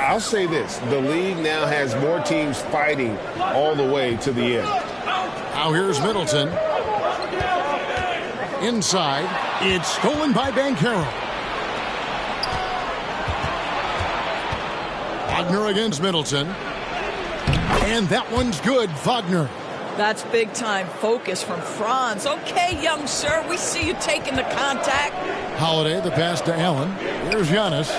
I'll say this. The league now has more teams fighting all the way to the end. Now here's Middleton. Inside. It's stolen by Banchero. Wagner against Middleton. And that one's good. Wagner. That's big-time focus from Franz. Okay, young sir, we see you taking the contact. Holiday, the pass to Allen. Here's Giannis.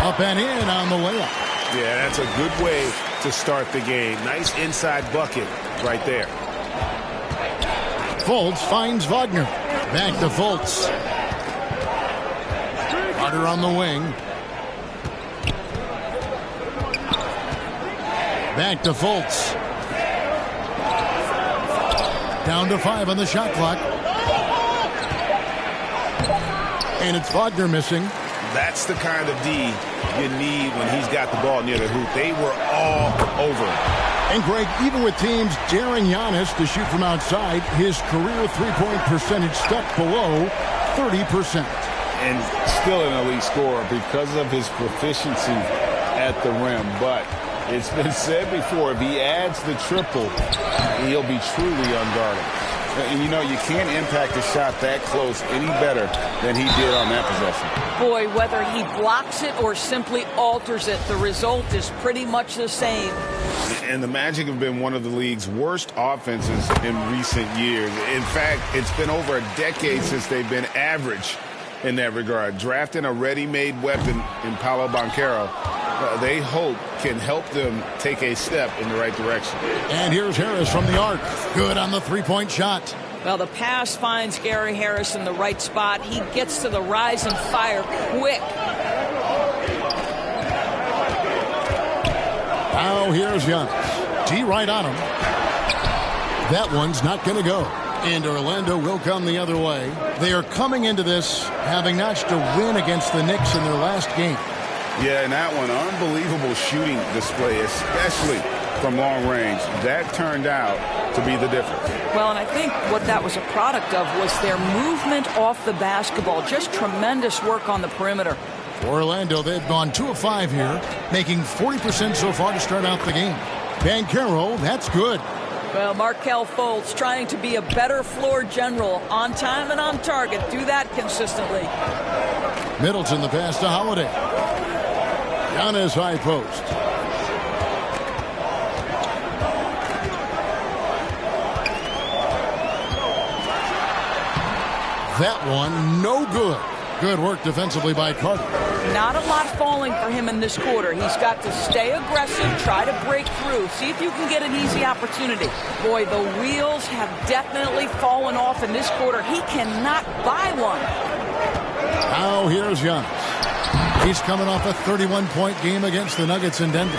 Up and in on the layup. Yeah, that's a good way to start the game. Nice inside bucket right there. Fultz finds Wagner. Back to Fultz. Carter on the wing. Back to Fultz. Down to 5 on the shot clock. And it's Wagner missing. That's the kind of D you need when he's got the ball near the hoop. They were all over him. And Greg, even with teams daring Giannis to shoot from outside, his career three-point percentage stuck below 30%. And still an elite scorer because of his proficiency at the rim. But it's been said before, if he adds the triple, he'll be truly unguardable. And, you know, you can't impact a shot that close any better than he did on that possession. Boy, whether he blocks it or simply alters it, the result is pretty much the same. And the Magic have been one of the league's worst offenses in recent years. In fact, it's been over a decade since they've been average in that regard. Drafting a ready-made weapon in Paolo Banchero, they hope can help them take a step in the right direction. And here's Harris from the arc. Good on the three-point shot. Well, the pass finds Gary Harris in the right spot. He gets to the rise and fire quick. Now here's Giannis. T right on him. That one's not going to go. And Orlando will come the other way. They are coming into this having notched a win against the Knicks in their last game. Yeah, and that one, unbelievable shooting display, especially from long range. That turned out to be the difference. Well, and I think what that was a product of was their movement off the basketball. Just tremendous work on the perimeter. For Orlando, they've gone 2 of 5 here, making 40% so far to start out the game. Banchero, that's good. Well, Markelle Fultz trying to be a better floor general, on time and on target. Do that consistently. Middleton, the pass to Holiday. Giannis high post. That one, no good. Good work defensively by Carter. Not a lot falling for him in this quarter. He's got to stay aggressive, try to break through, see if you can get an easy opportunity. Boy, the wheels have definitely fallen off in this quarter. He cannot buy one. Now here's Giannis. He's coming off a 31-point game against the Nuggets in Denver.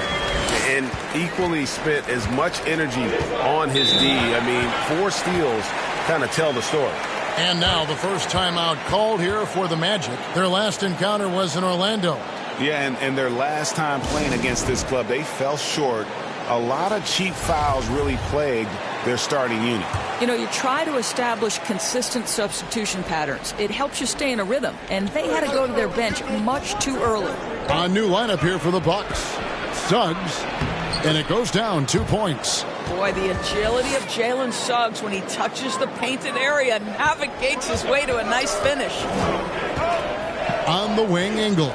And equally spent as much energy on his D. I mean, 4 steals kind of tell the story. And now the first timeout called here for the Magic. Their last encounter was in Orlando. Yeah, and their last time playing against this club, they fell short. A lot of cheap fouls really plagued their starting unit. You know, you try to establish consistent substitution patterns. It helps you stay in a rhythm, and they had to go to their bench much too early. A new lineup here for the Bucks. Suggs, and it goes down 2 points. Boy, the agility of Jalen Suggs when he touches the painted area, navigates his way to a nice finish. On the wing, Ingles.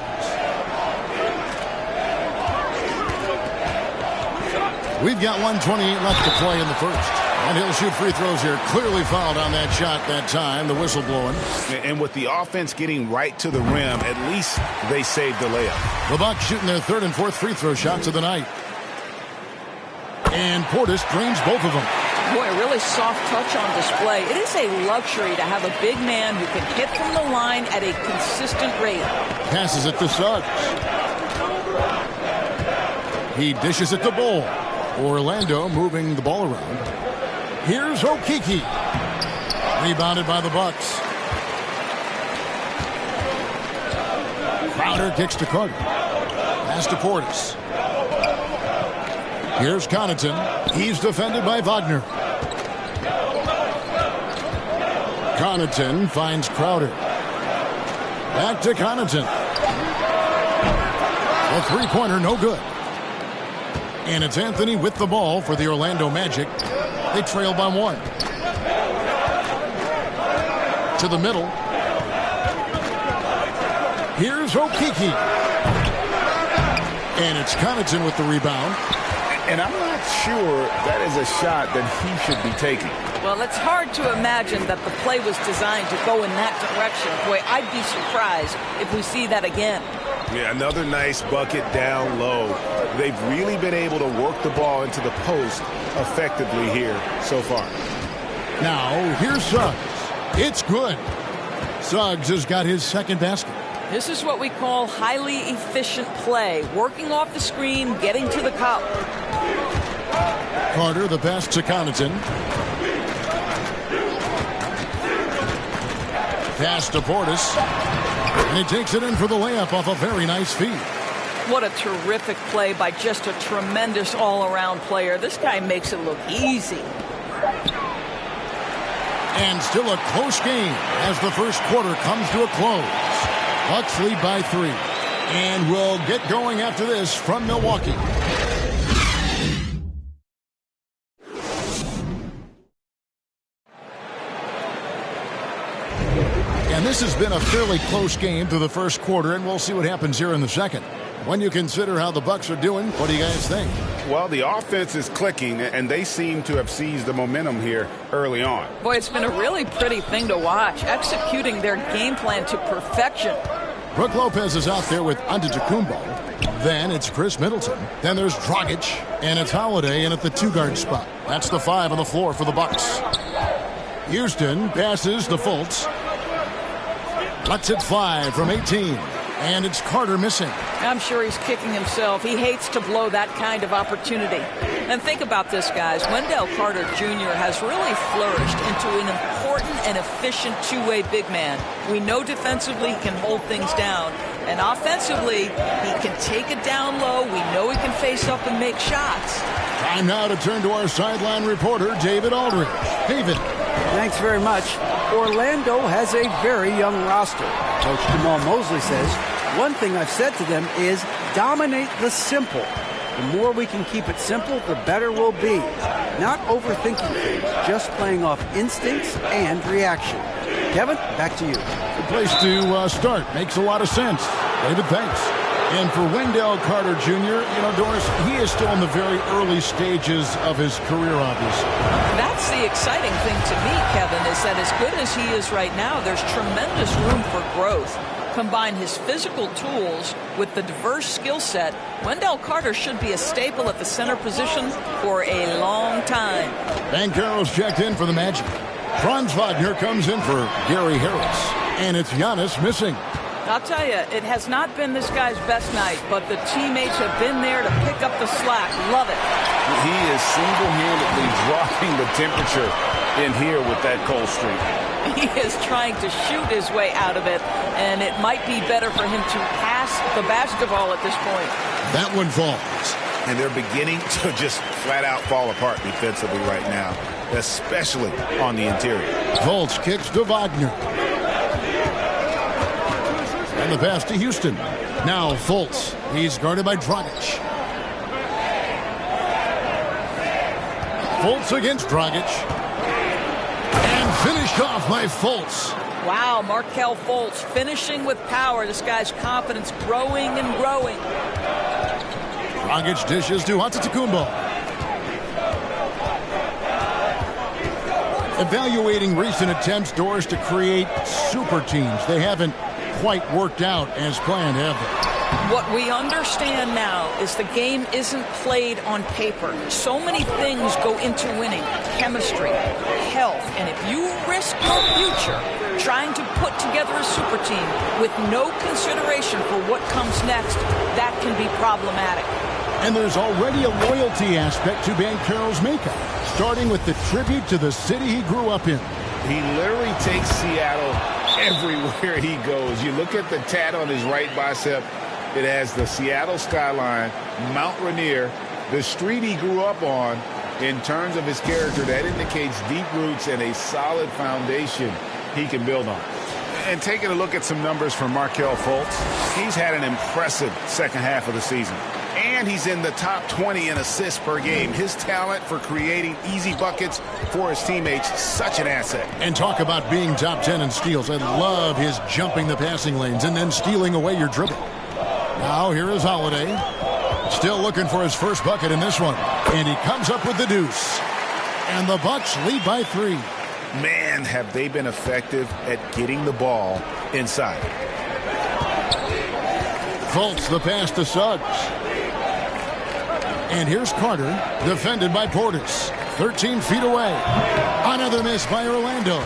We've got 1:28 left to play in the first. And he'll shoot free throws here. Clearly fouled on that shot that time. The whistle blowing. And with the offense getting right to the rim, at least they saved the layup. The Bucks shooting their 3rd and 4th free throw shots of the night. And Portis drains both of them. Boy, a really soft touch on display. It is a luxury to have a big man who can hit from the line at a consistent rate. Passes it to Suggs. He dishes it to Bull. Orlando moving the ball around. Here's Okeke. Rebounded by the Bucks. Crowder kicks to Carter. Pass to Portis. Here's Connaughton. He's defended by Wagner. Connaughton finds Crowder. Back to Connaughton. A three-pointer, no good. And it's Anthony with the ball for the Orlando Magic. They trail by 1. To the middle. Here's Okeke. And it's Connaughton with the rebound. And I'm not sure that is a shot that he should be taking. Well, it's hard to imagine that the play was designed to go in that direction. Boy, I'd be surprised if we see that again. Yeah, another nice bucket down low. They've really been able to work the ball into the post effectively here so far. Now, here's Suggs. It's good. Suggs has got his second basket. This is what we call highly efficient play. Working off the screen, getting to the cup. Carter, the pass to Connaughton. Pass to Portis. And he takes it in for the layup off a very nice feed. What a terrific play by just a tremendous all-around player. This guy makes it look easy. And still a close game as the first quarter comes to a close. Bucks lead by 3. And we'll get going after this from Milwaukee. And this has been a fairly close game through the first quarter, and we'll see what happens here in the second. When you consider how the Bucks are doing, what do you guys think? Well, the offense is clicking, and they seem to have seized the momentum here early on. Boy, it's been a really pretty thing to watch, executing their game plan to perfection. Brook Lopez is out there with Antetokounmpo. Then it's Chris Middleton. Then there's Dragic, and it's Holiday in at the 2-guard spot. That's the 5 on the floor for the Bucks. Houston passes to Fultz. Lets it fly from 18. And it's Carter missing. I'm sure he's kicking himself. He hates to blow that kind of opportunity. And think about this, guys. Wendell Carter Jr. has really flourished into an important and efficient two-way big man. We know defensively he can hold things down. And offensively, he can take it down low. We know he can face up and make shots. Time now to turn to our sideline reporter, David Aldridge. David. Thanks very much. Orlando has a very young roster. Coach Jamal Mosley says, one thing I've said to them is dominate the simple. The more we can keep it simple, the better we'll be. Not overthinking things, just playing off instincts and reaction. Kevin, back to you. Good place to start. Makes a lot of sense. David, thanks. And for Wendell Carter Jr., Doris, he is still in the very early stages of his career, obviously. That's the exciting thing to me, Kevin, is that as good as he is right now, there's tremendous room for growth. Combine his physical tools with the diverse skill set, Wendell Carter should be a staple at the center position for a long time. Banchero's checked in for the Magic. Franz Wagner comes in for Gary Harris. And it's Giannis missing. I'll tell you, it has not been this guy's best night, but the teammates have been there to pick up the slack. Love it. He is single-handedly dropping the temperature in here with that cold streak. He is trying to shoot his way out of it, and it might be better for him to pass the basketball at this point. That one falls. And they're beginning to just flat-out fall apart defensively right now, especially on the interior. Fultz kicks to Wagner. And the pass to Houston. Now Fultz. He's guarded by Dragic. Fultz against Dragic. And finished off by Fultz. Wow, Markelle Fultz finishing with power. This guy's confidence growing and growing. Dragic dishes to Antetokounmpo. Evaluating recent attempts, Doris, to create super teams. They haven't quite worked out as planned, have they? What we understand now is the game isn't played on paper. So many things go into winning. Chemistry, health, and if you risk your future trying to put together a super team with no consideration for what comes next, that can be problematic. And there's already a loyalty aspect to Banchero's makeup, starting with the tribute to the city he grew up in. He literally takes Seattle everywhere he goes. You look at the tat on his right bicep. It has the Seattle skyline, Mount Rainier, the street he grew up on. In terms of his character, that indicates deep roots and a solid foundation he can build on. And taking a look at some numbers from Markelle Fultz, he's had an impressive second half of the season. And he's in the top 20 in assists per game. His talent for creating easy buckets for his teammates, such an asset. And talk about being top 10 in steals. I love his jumping the passing lanes and then stealing away your dribble. Now here is Holiday. Still looking for his first bucket in this one. And he comes up with the deuce. And the Bucks lead by 3. Man, have they been effective at getting the ball inside. Fultz the pass to Suggs. And here's Carter, defended by Portis. 13 feet away. Another miss by Orlando.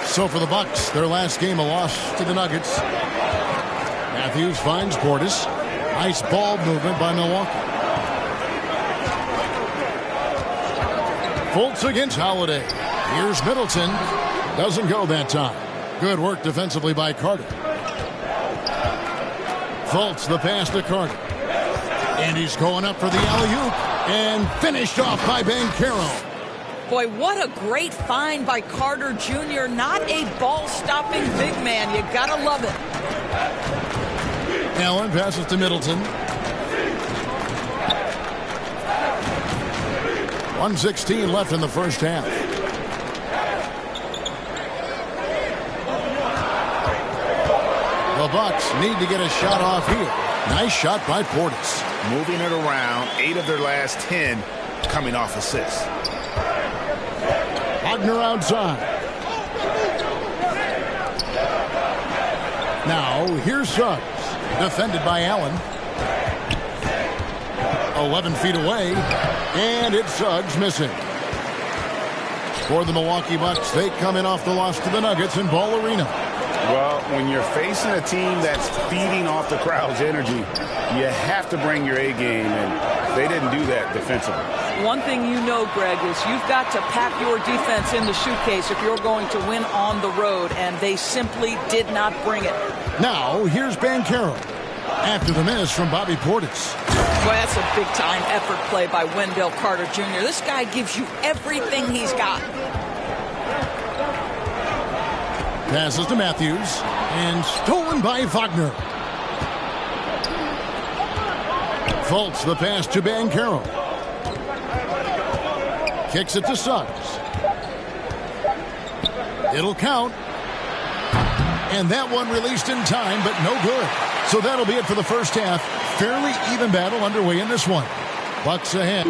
So for the Bucks, their last game a loss to the Nuggets. Matthews finds Portis. Nice ball movement by Milwaukee. Fultz against Holiday. Here's Middleton. Doesn't go that time. Good work defensively by Carter. Fultz the pass to Carter. And he's going up for the alley-oop. And finished off by Banchero. Boy, what a great find by Carter Jr. Not a ball-stopping big man. You gotta love it. Allen passes to Middleton. 1:16 left in the first half. The Bucks need to get a shot off here. Nice shot by Portis. Moving it around, 8 of their last 10 coming off assists. Wagner outside. Now here's Suggs. Defended by Allen. 11 feet away. And it's Suggs missing. For the Milwaukee Bucks, they come in off the loss to the Nuggets in Ball Arena. Well, when you're facing a team that's feeding off the crowd's energy, you have to bring your A game, and they didn't do that defensively. One thing you know, Greg, is you've got to pack your defense in the suitcase if you're going to win on the road, and they simply did not bring it. Now, here's Banchero. After the miss from Bobby Portis. Boy, that's a big-time effort play by Wendell Carter Jr. This guy gives you everything he's got. Passes to Matthews. And stolen by Wagner. Fultz the pass to Banchero. Kicks it to Suggs. It'll count. And that one released in time, but no good. So that'll be it for the first half. Fairly even battle underway in this one. Bucks ahead.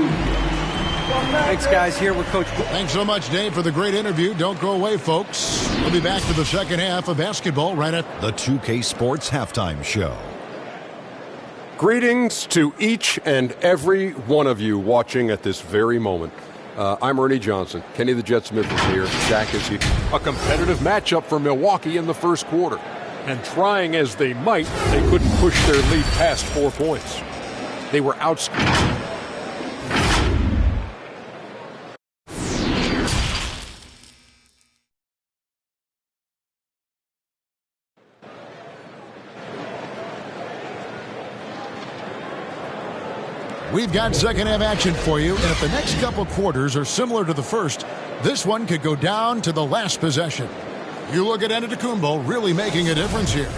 Thanks, guys. Here with Coach. Thanks so much, Dave, for the great interview. Don't go away, folks. We'll be back to the second half of basketball right at the 2K Sports Halftime Show. Greetings to each and every one of you watching at this very moment. I'm Ernie Johnson. Kenny the Jet Smith is here. Shaq is here. A competitive matchup for Milwaukee in the first quarter. And trying as they might, they couldn't push their lead past 4 points. They were outscored. We've got second half action for you, and if the next couple quarters are similar to the first, this one could go down to the last possession. You look at Antetokounmpo really making a difference here.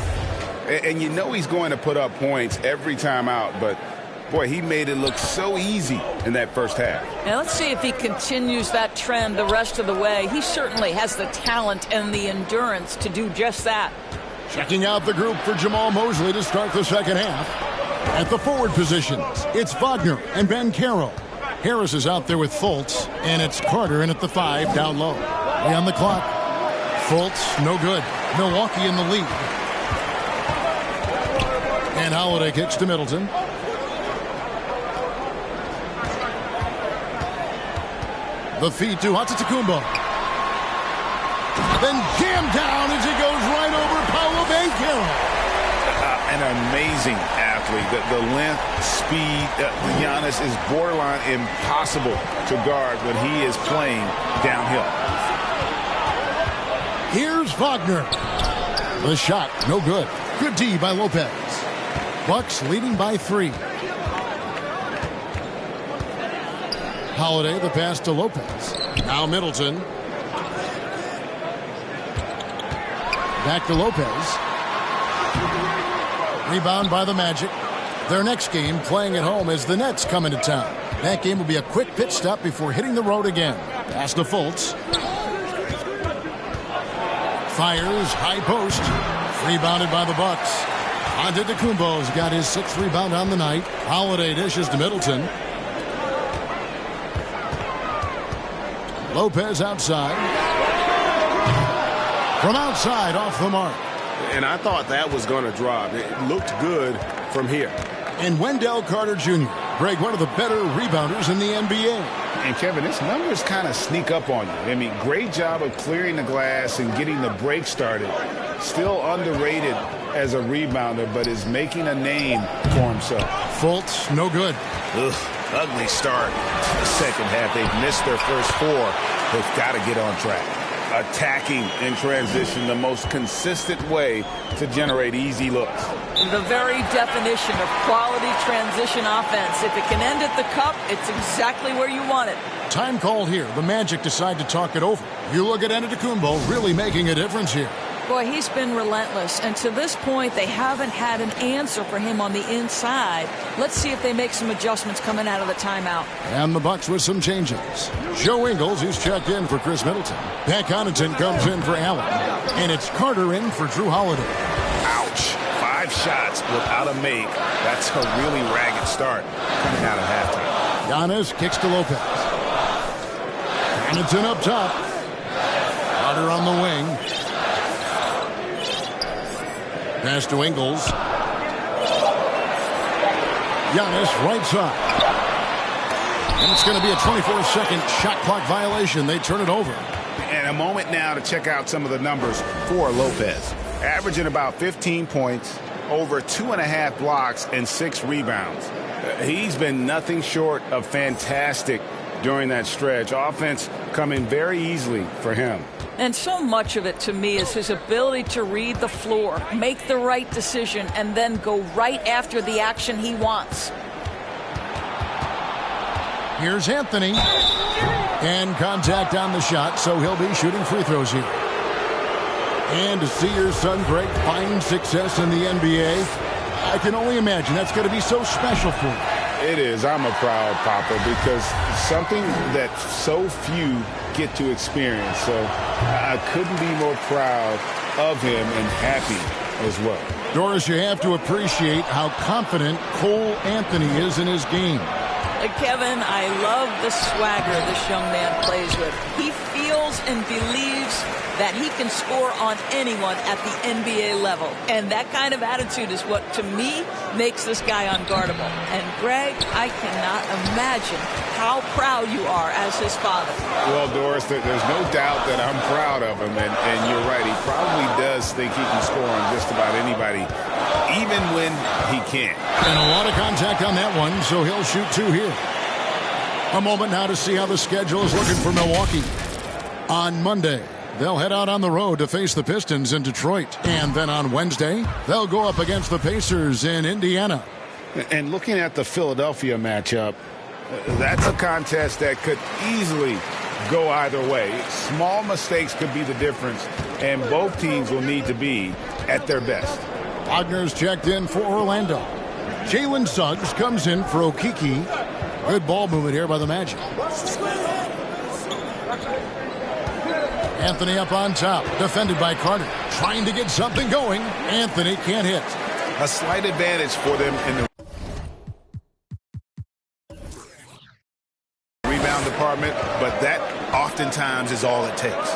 And you know he's going to put up points every time out, but boy, he made it look so easy in that first half. Now let's see if he continues that trend the rest of the way. He certainly has the talent and the endurance to do just that. Checking out the group for Jamal Mosley to start the second half. At the forward positions, it's Wagner and Banchero. Harris is out there with Fultz, and it's Carter in at the 5 down low. Way on the clock. Fultz, no good. Milwaukee in the lead. And Holiday kicks to Middleton. The feed to Antetokounmpo. Then jammed down as he goes right over Paolo Banchero. An amazing athlete. The length, speed, Giannis is borderline impossible to guard when he is playing downhill. Here's Wagner. The shot, no good. Good D by Lopez. Bucks leading by 3. Holiday, the pass to Lopez. Now Middleton. Back to Lopez. Rebound by the Magic. Their next game, playing at home, as the Nets come into town. That game will be a quick pit stop before hitting the road again. Pass to Fultz. Fires, high post. Rebounded by the Bucks. Antetokounmpo's got his 6th rebound on the night. Holiday dishes to Middleton. Lopez outside. From outside, off the mark. And I thought that was going to drop. It looked good from here. And Wendell Carter Jr., Greg, one of the better rebounders in the NBA. And, Kevin, his numbers kind of sneak up on you. I mean, great job of clearing the glass and getting the break started. Still underrated as a rebounder, but is making a name for himself. Fultz, no good. Ugh, ugly start to the second half. They've missed their first 4. They've got to get on track. Attacking in transition, the most consistent way to generate easy looks. The very definition of quality transition offense. If it can end at the cup, it's exactly where you want it. Time called here. The Magic decide to talk it over. You look at Antetokounmpo really making a difference here. Boy, he's been relentless, and to this point, they haven't had an answer for him on the inside. Let's see if they make some adjustments coming out of the timeout. And the Bucks with some changes. Joe Ingles, who's checked in for Chris Middleton. Pat Connaughton comes in for Allen. And it's Carter in for Drew Holiday. Ouch. 5 shots without a make. That's a really ragged start coming out of halftime. Giannis kicks to Lopez. Connaughton up top. Carter on the wing. Pass to Ingles. Giannis right side. And it's going to be a 24-second shot clock violation. They turn it over. And a moment now to check out some of the numbers for Lopez. Averaging about 15 points, over 2.5 blocks, and 6 rebounds. He's been nothing short of fantastic during that stretch. Offense coming very easily for him. And so much of it, to me, is his ability to read the floor, make the right decision, and then go right after the action he wants. Here's Anthony. And contact on the shot, so he'll be shooting free throws here. And to see your son, Greg, find success in the NBA, I can only imagine that's going to be so special for you. It is. I'm a proud papa because something that so few get to experience. So I couldn't be more proud of him and happy as well. Doris, you have to appreciate how confident Cole Anthony is in his game. Kevin, I love the swagger this young man plays with. He feels and believes that he can score on anyone at the NBA level. And that kind of attitude is what, to me, makes this guy unguardable. And, Greg, I cannot imagine how proud you are as his father. Well, Doris, there's no doubt that I'm proud of him. And you're right, he probably does think he can score on just about anybody, even when he can't. And a lot of contact on that one, so he'll shoot 2 here. A moment now to see how the schedule is looking for Milwaukee. On Monday, they'll head out on the road to face the Pistons in Detroit. And then on Wednesday, they'll go up against the Pacers in Indiana. And looking at the Philadelphia matchup, that's a contest that could easily go either way. Small mistakes could be the difference, and both teams will need to be at their best. Wagner's checked in for Orlando. Jalen Suggs comes in for Okeke. Good ball movement here by the Magic. Anthony up on top, defended by Carter. Trying to get something going. Anthony can't hit. A slight advantage for them in the rebound department, but that oftentimes is all it takes.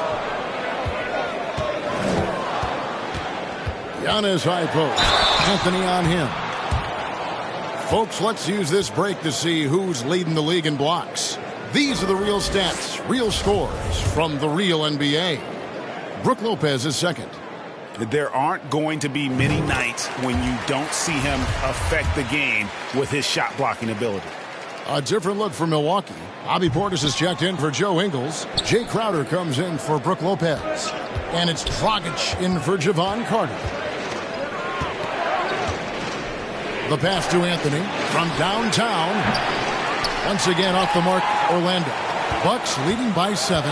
Giannis high post. Anthony on him. Folks, let's use this break to see who's leading the league in blocks. These are the real stats, real scores from the real NBA. Brook Lopez is second. There aren't going to be many nights when you don't see him affect the game with his shot blocking ability. A different look for Milwaukee. Bobby Portis is checked in for Joe Ingles. Jay Crowder comes in for Brook Lopez. And it's Dragic in for Javon Carter. The pass to Anthony from downtown. Once again off the mark, Orlando. Bucks leading by 7.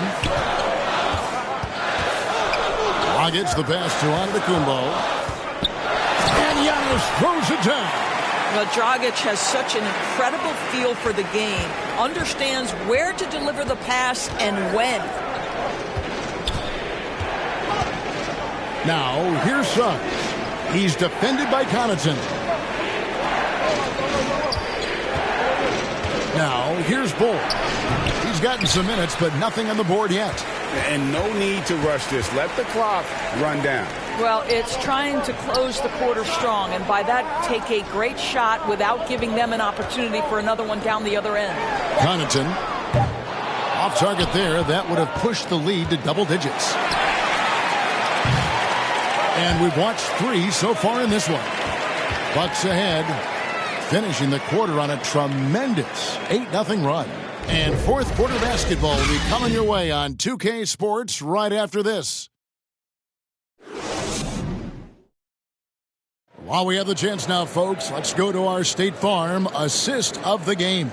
Dragic, the pass to Antetokounmpo. And Giannis throws it down. Well, Dragic has such an incredible feel for the game, understands where to deliver the pass and when. Now, here's Suggs. He's defended by Connaughton. Now, here's Bull. He's gotten some minutes, but nothing on the board yet. And no need to rush this. Let the clock run down. Well, it's trying to close the quarter strong, and by that, take a great shot without giving them an opportunity for another one down the other end. Connaughton. Off target there. That would have pushed the lead to double digits. And we've watched 3 so far in this one. Bucks ahead, finishing the quarter on a tremendous 8-0 run. And fourth quarter basketball will be coming your way on 2K Sports right after this. While we have the chance now, folks, let's go to our State Farm assist of the game.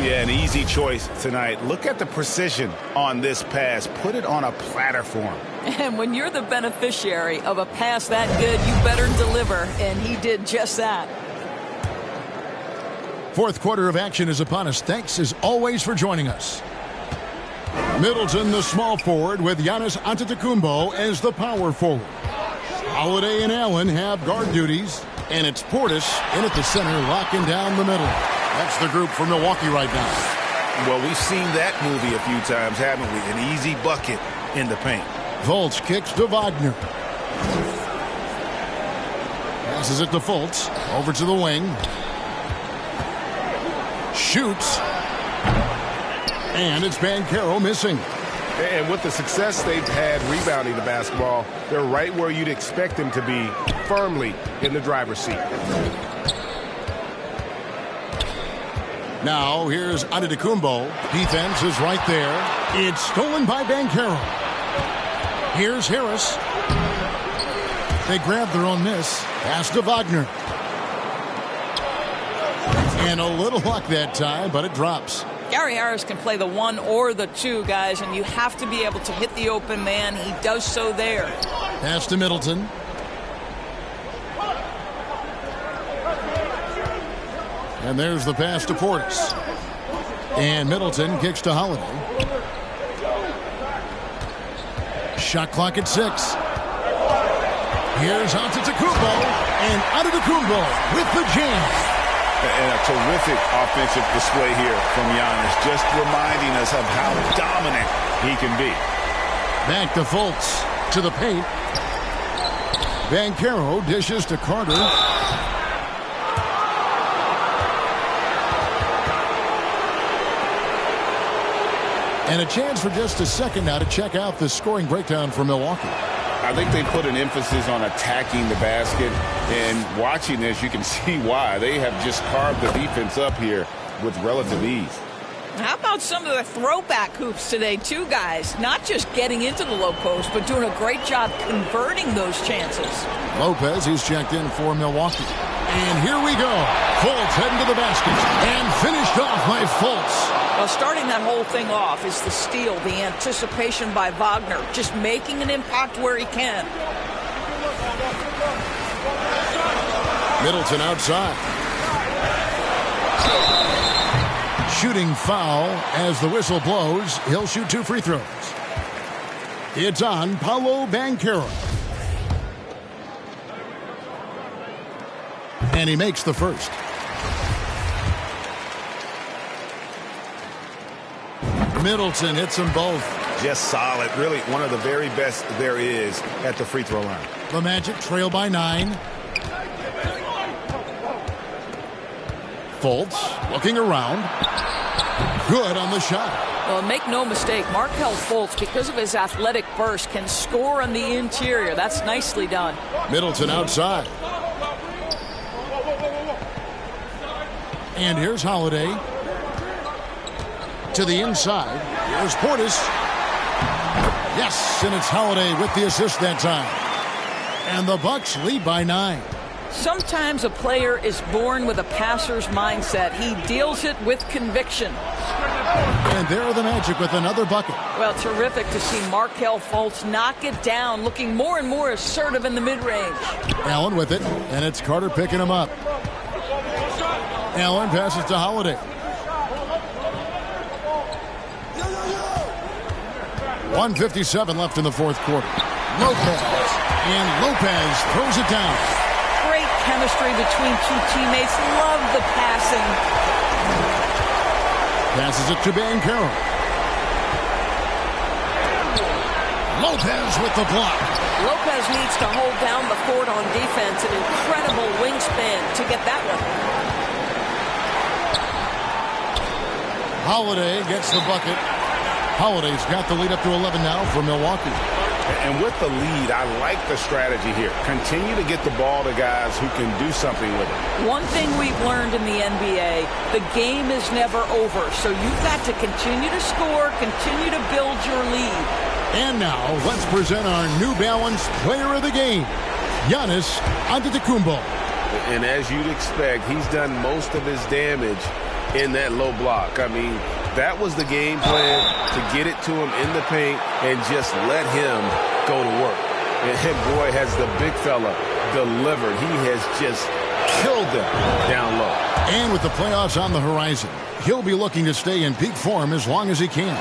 Yeah, an easy choice tonight. Look at the precision on this pass. Put it on a platter for him. And when you're the beneficiary of a pass that good, you better deliver, and he did just that. Fourth quarter of action is upon us. Thanks, as always, for joining us. Middleton, the small forward, with Giannis Antetokounmpo as the power forward. Holiday and Allen have guard duties, and it's Portis in at the center, locking down the middle. That's the group for Milwaukee right now. Well, we've seen that movie a few times, haven't we? An easy bucket in the paint. Fultz kicks to Wagner. Passes it to Fultz. Over to the wing. Shoots. And it's Banchero missing. And with the success they've had rebounding the basketball, they're right where you'd expect them to be, firmly in the driver's seat. Now, here's Antetokounmpo. Defense is right there. It's stolen by Banchero. Here's Harris. They grab their own miss. Pass to Wagner. And a little luck that time, but it drops. Gary Harris can play the 1 or the 2, guys, and you have to be able to hit the open man. He does so there. Pass to Middleton. And there's the pass to Portis. And Middleton kicks to Holiday. Shot clock at 6. Here's Antetokounmpo. And Antetokounmpo with the jam. And a terrific offensive display here from Giannis, just reminding us of how dominant he can be. Back to Fultz, to the paint. Banchero dishes to Carter. And a chance for just a second now to check out the scoring breakdown for Milwaukee. I think they put an emphasis on attacking the basket, and watching this, you can see why. They have just carved the defense up here with relative ease. How about some of the throwback hoops today, too, guys? Not just getting into the low post, but doing a great job converting those chances. Lopez, he's checked in for Milwaukee. And here we go. Fultz heading to the basket. And finished off by Fultz. Well, starting that whole thing off is the steal, the anticipation by Wagner, just making an impact where he can. Middleton outside. Shooting foul as the whistle blows. He'll shoot 2 free throws. It's on Paolo Banchero. And he makes the first. Middleton hits them both. Just solid. Really one of the very best there is at the free throw line. The Magic trail by 9. Fultz looking around. Good on the shot. Well, make no mistake, Markelle Fultz, because of his athletic burst, can score on the interior. That's nicely done. Middleton outside. And here's Holiday. To the inside. Here's Portis. Yes, and it's Holiday with the assist that time. And the Bucks lead by 9. Sometimes a player is born with a passer's mindset. He deals it with conviction. And there are the Magic with another bucket. Well, terrific to see Markelle Fultz knock it down, looking more and more assertive in the mid-range. Allen with it, and it's Carter picking him up. Allen passes to Holiday. 1:57 left in the fourth quarter. Lopez, and Lopez throws it down. Great chemistry between two teammates. Love the passing. Passes it to Banchero. Lopez with the block. Lopez needs to hold down the fort on defense. An incredible wingspan to get that one. Holiday gets the bucket. Holiday's got the lead up to 11 now for Milwaukee. And with the lead, I like the strategy here. Continue to get the ball to guys who can do something with it. One thing we've learned in the NBA, the game is never over. So you've got to continue to score, continue to build your lead. And now, let's present our New Balance Player of the Game, Giannis Antetokounmpo. And as you'd expect, he's done most of his damage in that low block. I mean, that was the game plan, to get it to him in the paint and just let him go to work. And boy, has the big fella delivered. He has just killed them down low. And with the playoffs on the horizon, he'll be looking to stay in peak form as long as he can.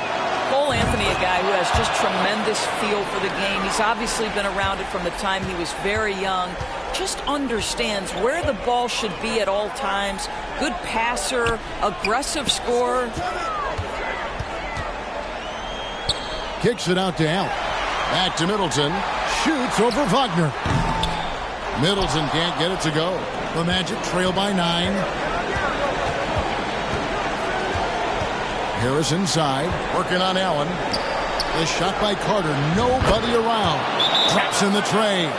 Cole Anthony, a guy who has just tremendous feel for the game. He's obviously been around it from the time he was very young. Just understands where the ball should be at all times. Good passer, aggressive scorer. Kicks it out to Allen. Back to Middleton. Shoots over Wagner. Middleton can't get it to go. The Magic trail by 9. Harris inside, working on Allen. The shot by Carter, nobody around. Drops in the tray.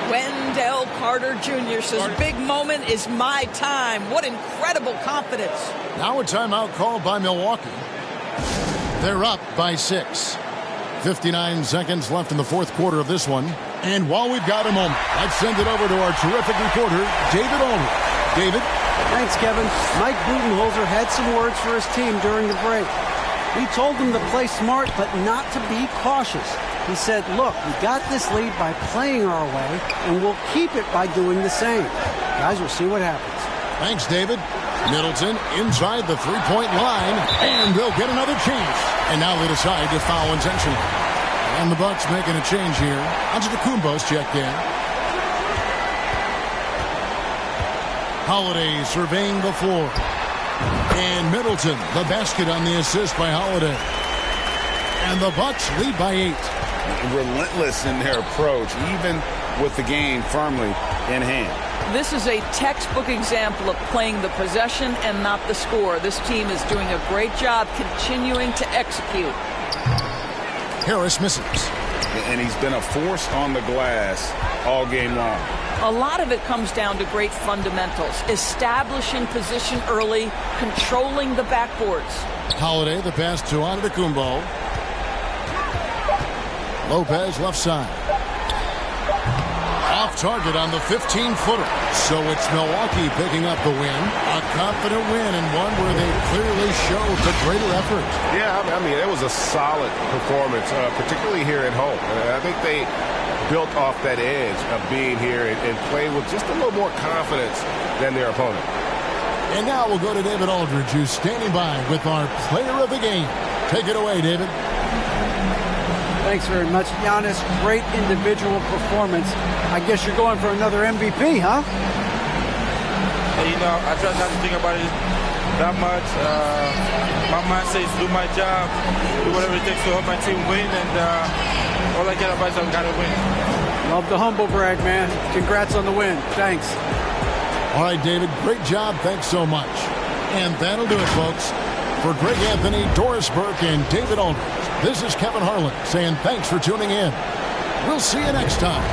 Wendell Carter Jr. says, big moment is my time. What incredible confidence. Now a timeout called by Milwaukee. They're up by 6. 59 seconds left in the fourth quarter of this one. And while we've got a moment, let's send it over to our terrific reporter, David Aldridge. David? Thanks, Kevin. Mike Budenholzer had some words for his team during the break. He told them to play smart, but not to be cautious. He said, look, we got this lead by playing our way, and we'll keep it by doing the same. Guys, we'll see what happens. Thanks, David. Middleton inside the three-point line, and they'll get another chance. And now they decide to foul intentionally. And the Bucks making a change here. Antetokounmpo's checked in. Holiday surveying the floor. And Middleton, the basket on the assist by Holiday. And the Bucks lead by 8. Relentless in their approach, even with the game firmly in hand. This is a textbook example of playing the possession and not the score. This team is doing a great job continuing to execute. Harris misses. And he's been a force on the glass all game long. A lot of it comes down to great fundamentals. Establishing position early, controlling the backboards. Holiday, the pass to Antetokounmpo. Lopez left side. Off target on the 15-footer. So it's Milwaukee picking up the win. A confident win, and one where they clearly showed the greater effort. Yeah, I mean, it was a solid performance, particularly here at home. I think they built off that edge of being here and played with just a little more confidence than their opponent. And now we'll go to David Aldridge, who's standing by with our player of the game. Take it away, David. Thanks very much, Giannis. Great individual performance. I guess you're going for another MVP, huh? Hey, you know, I try not to think about it that much. My mindset is do my job, do whatever it takes to help my team win, and all I care about is I've got to win. Love the humble brag, man. Congrats on the win. Thanks. All right, David, great job. Thanks so much. And that'll do it, folks. For Greg Anthony, Doris Burke, and David Aldridge, this is Kevin Harlan saying thanks for tuning in. We'll see you next time.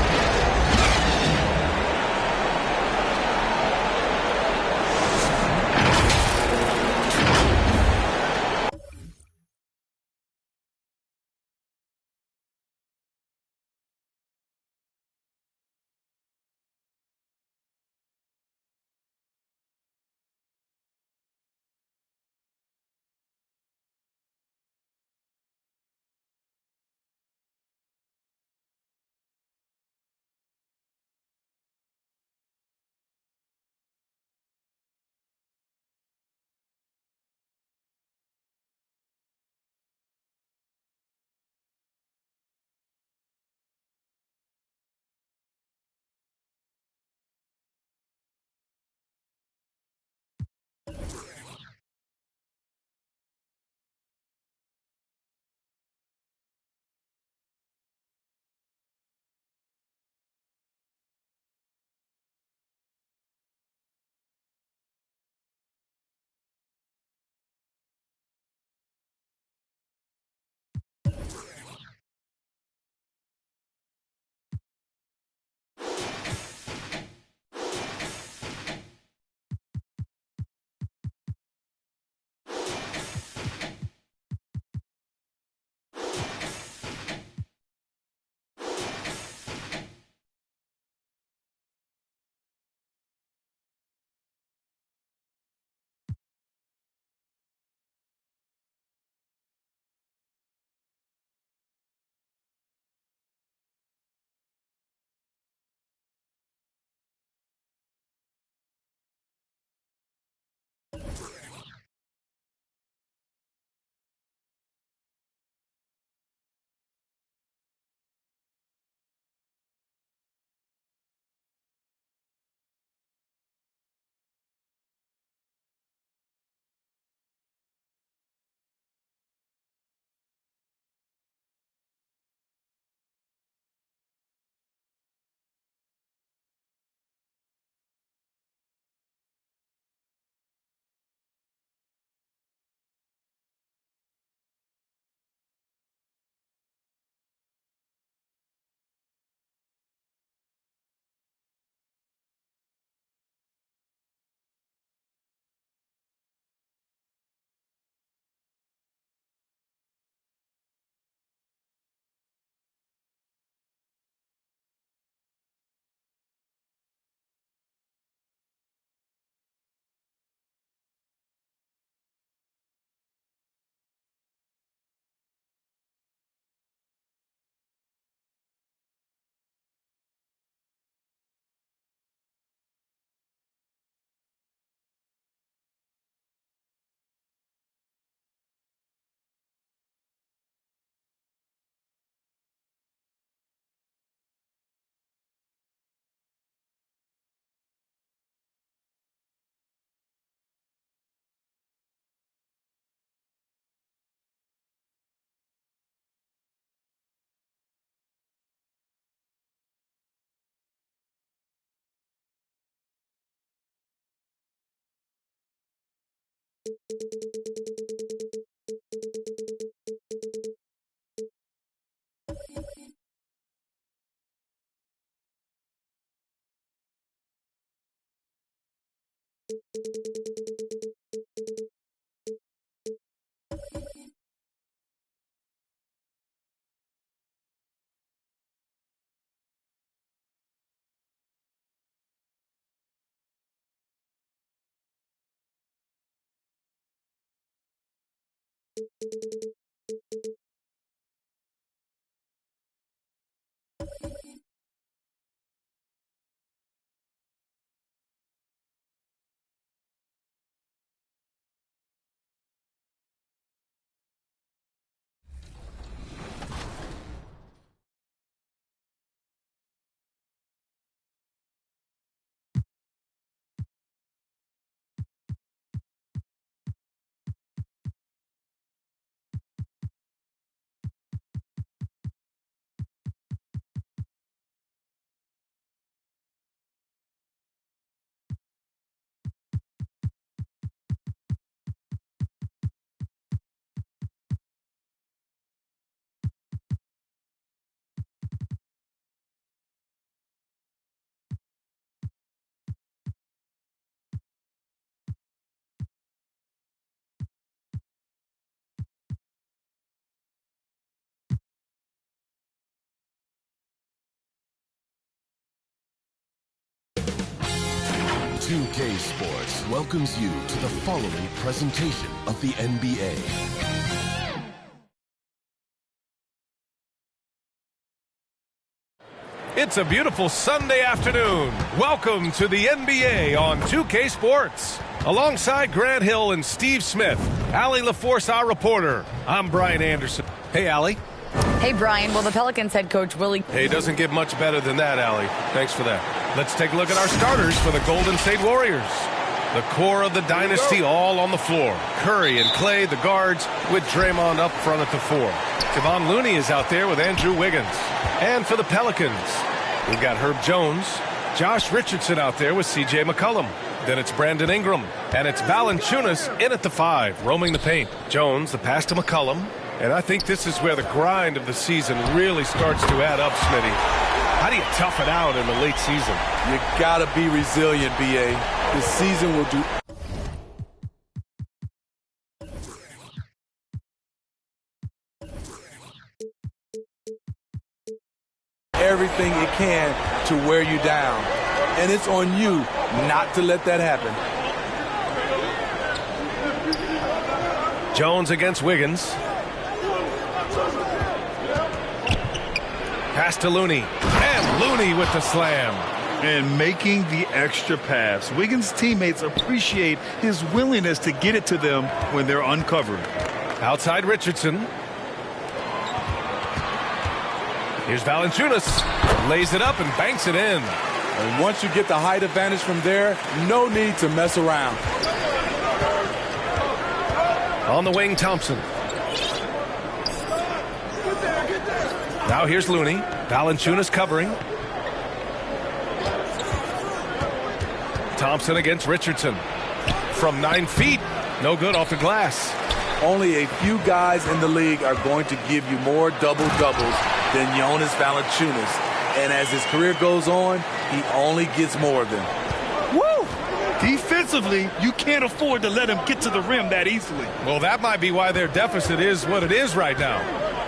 2K Sports welcomes you to the following presentation of the NBA. It's a beautiful Sunday afternoon. Welcome to the NBA on 2K Sports. Alongside Grant Hill and Steve Smith, Allie LaForce, our reporter. I'm Brian Anderson. Hey, Allie. Hey, Brian. Well, the Pelicans head coach Willie... Hey, it doesn't get much better than that, Allie. Thanks for that. Let's take a look at our starters for the Golden State Warriors. The core of the dynasty all on the floor. Curry and Clay, the guards, with Draymond up front at the 4. Kevon Looney is out there with Andrew Wiggins. And for the Pelicans, we've got Herb Jones, Josh Richardson out there with C.J. McCollum. Then it's Brandon Ingram, and it's Valanciunas in at the 5, roaming the paint. Jones, the pass to McCollum. And I think this is where the grind of the season really starts to add up, Smitty. How do you tough it out in the late season? You gotta be resilient, B.A. The season will do everything it can to wear you down. And it's on you not to let that happen. Jones against Wiggins. Pass to Looney. And Looney with the slam. And making the extra pass. Wiggins' teammates appreciate his willingness to get it to them when they're uncovered. Outside Richardson. Here's Valanciunas. Lays it up and banks it in. And once you get the height advantage from there, no need to mess around. On the wing, Thompson. Now here's Looney. Valanciunas covering. Thompson against Richardson. From 9 feet. No good off the glass. Only a few guys in the league are going to give you more double-doubles than Jonas Valanciunas. And as his career goes on, he only gets more of them. Woo! Defensively, you can't afford to let him get to the rim that easily. Well, that might be why their deficit is what it is right now.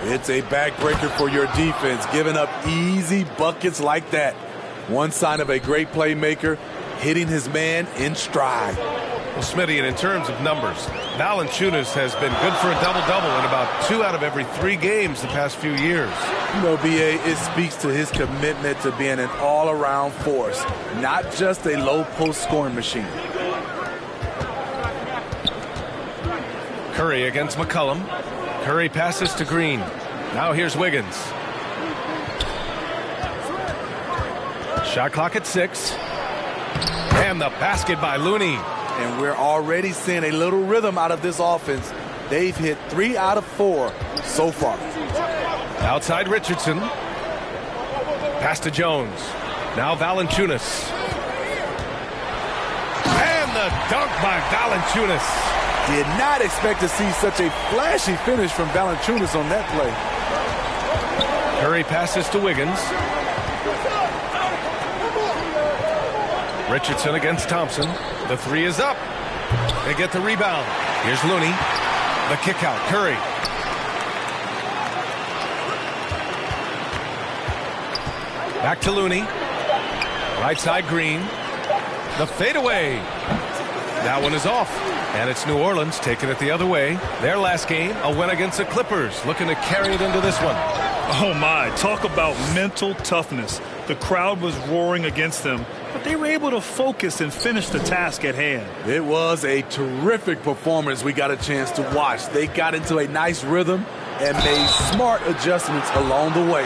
It's a backbreaker for your defense, giving up easy buckets like that. One sign of a great playmaker, hitting his man in stride. Well, Smitty, and in terms of numbers, Valanciunas has been good for a double-double in about 2 out of every 3 games the past few years. You know, B.A., it speaks to his commitment to being an all-around force, not just a low-post scoring machine. Curry against McCollum. Curry passes to Green. Now here's Wiggins. Shot clock at 6. And the basket by Looney. And we're already seeing a little rhythm out of this offense. They've hit 3 out of 4 so far. Outside Richardson. Pass to Jones. Now Valanciunas. And the dunk by Valanciunas. Did not expect to see such a flashy finish from Valanciunas on that play. Curry passes to Wiggins. Richardson against Thompson. The three is up. They get the rebound. Here's Looney. The kick out. Curry. Back to Looney. Right side Green. The fadeaway. That one is off. And it's New Orleans taking it the other way. Their last game, a win against the Clippers. Looking to carry it into this one. Oh, my. Talk about mental toughness. The crowd was roaring against them, but they were able to focus and finish the task at hand. It was a terrific performance we got a chance to watch. They got into a nice rhythm and made smart adjustments along the way.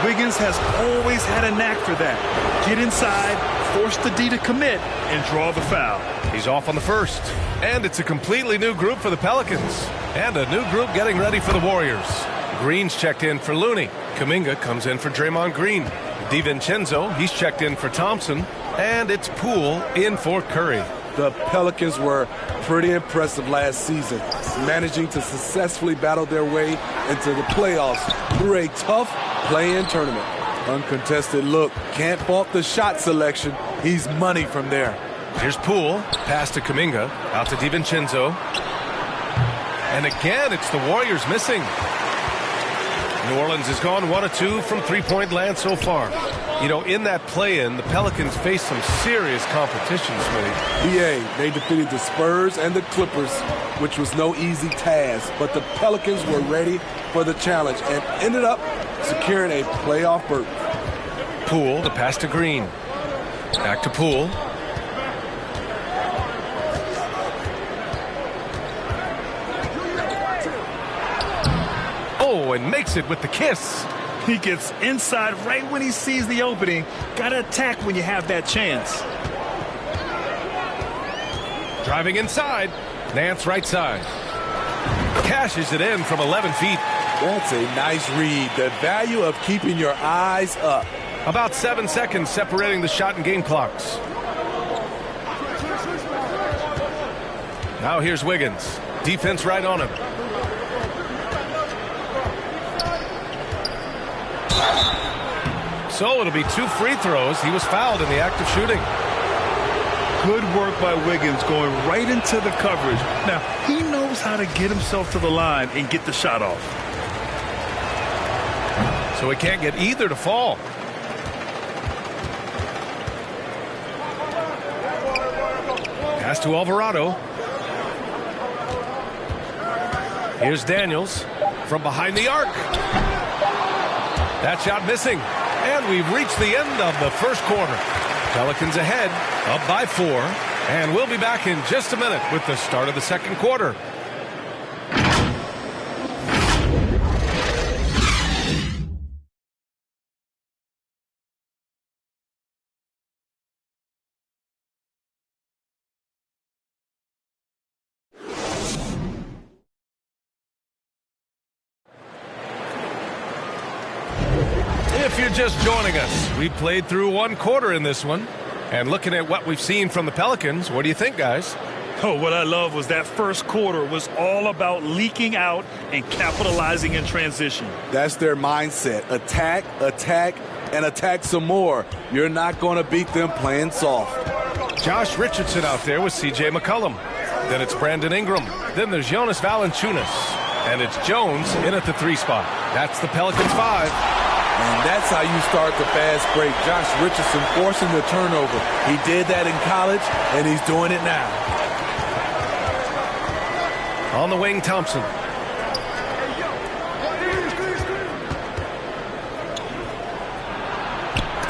Wiggins has always had a knack for that. Get inside, force the D to commit, and draw the foul. He's off on the first. And it's a completely new group for the Pelicans. And a new group getting ready for the Warriors. Green's checked in for Looney. Kuminga comes in for Draymond Green. DiVincenzo, he's checked in for Thompson. And it's Poole in for Curry. The Pelicans were pretty impressive last season, managing to successfully battle their way into the playoffs through a tough play-in tournament. Uncontested look. Can't fault the shot selection. He's money from there. Here's Poole. Pass to Kuminga. Out to DiVincenzo. And again, it's the Warriors missing. New Orleans has gone 1 of 2 from three-point land so far. You know, in that play-in, the Pelicans faced some serious competition, Smitty. They defeated the Spurs and the Clippers, which was no easy task. But the Pelicans were ready for the challenge and ended up securing a playoff berth. Poole, the pass to Green. Back to Poole. Oh, and makes it with the kiss. He gets inside right when he sees the opening. Got to attack when you have that chance. Driving inside. Nance right side. Cashes it in from 11 feet. That's a nice read. The value of keeping your eyes up. About 7 seconds separating the shot and game clocks. Now here's Wiggins. Defense right on him. So it'll be 2 free throws. He was fouled in the act of shooting. Good work by Wiggins going right into the coverage. Now, he knows how to get himself to the line and get the shot off. So he can't get either to fall. Pass to Alvarado. Here's Daniels from behind the arc. That shot missing. And we've reached the end of the first quarter. Pelicans ahead, up by 4. And we'll be back in just a minute with the start of the second quarter. If you're just joining us, we played through 1 quarter in this one. And looking at what we've seen from the Pelicans, what do you think, guys? Oh, what I love was that first quarter was all about leaking out and capitalizing in transition. That's their mindset. Attack, attack, and attack some more. You're not going to beat them playing soft. Josh Richardson out there with C.J. McCollum. Then it's Brandon Ingram. Then there's Jonas Valanciunas. And it's Jones in at the 3 spot. That's the Pelicans 5. And that's how you start the fast break. Josh Richardson forcing the turnover. He did that in college, and he's doing it now. On the wing, Thompson.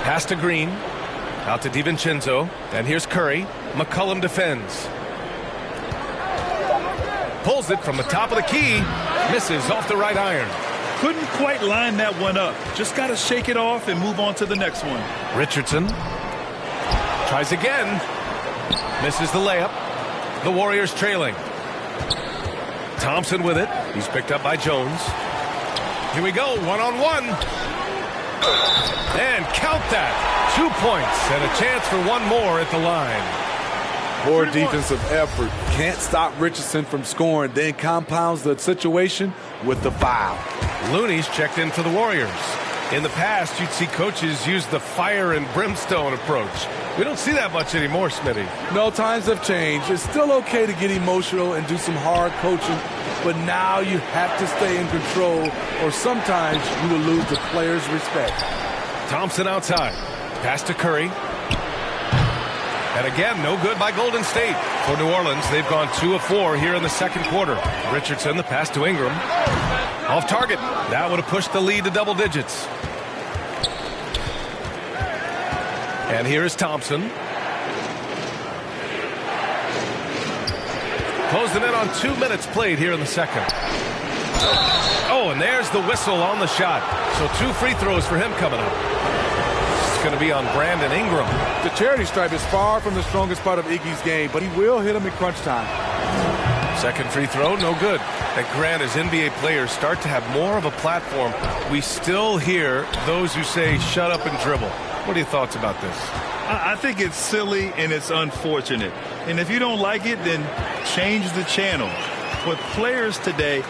Pass to Green. Out to DiVincenzo. And here's Curry. McCollum defends. Pulls it from the top of the key. Misses off the right iron. Couldn't quite line that one up. Just got to shake it off and move on to the next one. Richardson tries again. Misses the layup. The Warriors trailing. Thompson with it. He's picked up by Jones. Here we go. 1-on-1. And count that. 2 points and a chance for one more at the line. Poor defensive effort. Can't stop Richardson from scoring, then compounds the situation with the foul. Looney's checked in for the Warriors. In the past, you'd see coaches use the fire and brimstone approach. We don't see that much anymore, Smitty. No, times have changed. It's still okay to get emotional and do some hard coaching, but now you have to stay in control, or sometimes you will lose the players' respect. Thompson outside. Pass to Curry. And again, no good by Golden State. For New Orleans, they've gone 2 of 4 here in the second quarter. Richardson, the pass to Ingram. Off target. That would have pushed the lead to double digits. And here is Thompson. Closing in on 2 minutes played here in the second. Oh, and there's the whistle on the shot. So 2 free throws for him coming up. It's going to be on Brandon Ingram. The charity stripe is far from the strongest part of Iggy's game, but he will hit him in crunch time. Second free throw, no good. And Grant, as NBA players start to have more of a platform, we still hear those who say, shut up and dribble. What are your thoughts about this? I think it's silly and it's unfortunate. And if you don't like it, then change the channel. But players today,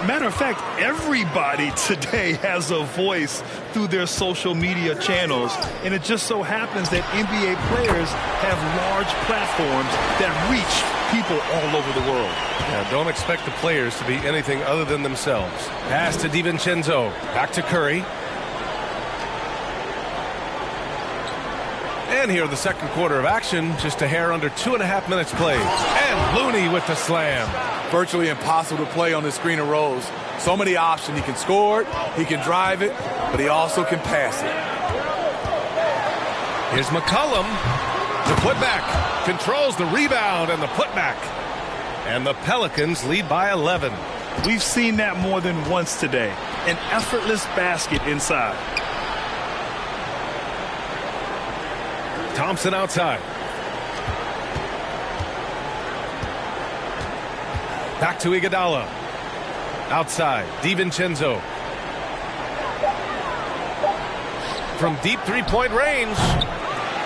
matter of fact, everybody today has a voice through their social media channels. And it just so happens that NBA players have large platforms that reach people all over the world. Yeah, don't expect the players to be anything other than themselves. Pass to DiVincenzo. Back to Curry. And here in the second quarter of action, just a hair under 2.5 minutes played. And Looney with the slam. Virtually impossible to play on the screen of rolls. So many options. He can score it, he can drive it, but he also can pass it. Here's McCollum. The putback. Controls the rebound and the putback. And the Pelicans lead by 11. We've seen that more than once today. An effortless basket inside. Thompson outside. Back to Iguodala. Outside. DiVincenzo. From deep three-point range.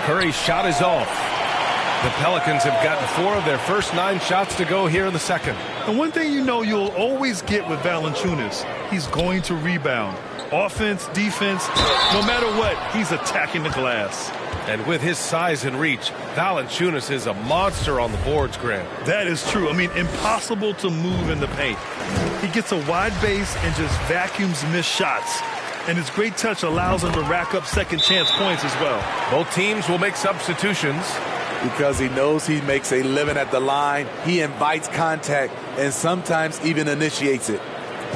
Curry's shot is off. The Pelicans have gotten 4 of their first 9 shots to go here in the second. And one thing you know you'll always get with Valanciunas, he's going to rebound. Offense, defense, no matter what, he's attacking the glass. And with his size and reach, Valanciunas is a monster on the boards, Grant. That is true. I mean, impossible to move in the paint. He gets a wide base and just vacuums missed shots. And his great touch allows him to rack up second chance points as well. Both teams will make substitutions. Because he knows he makes a living at the line, he invites contact and sometimes even initiates it.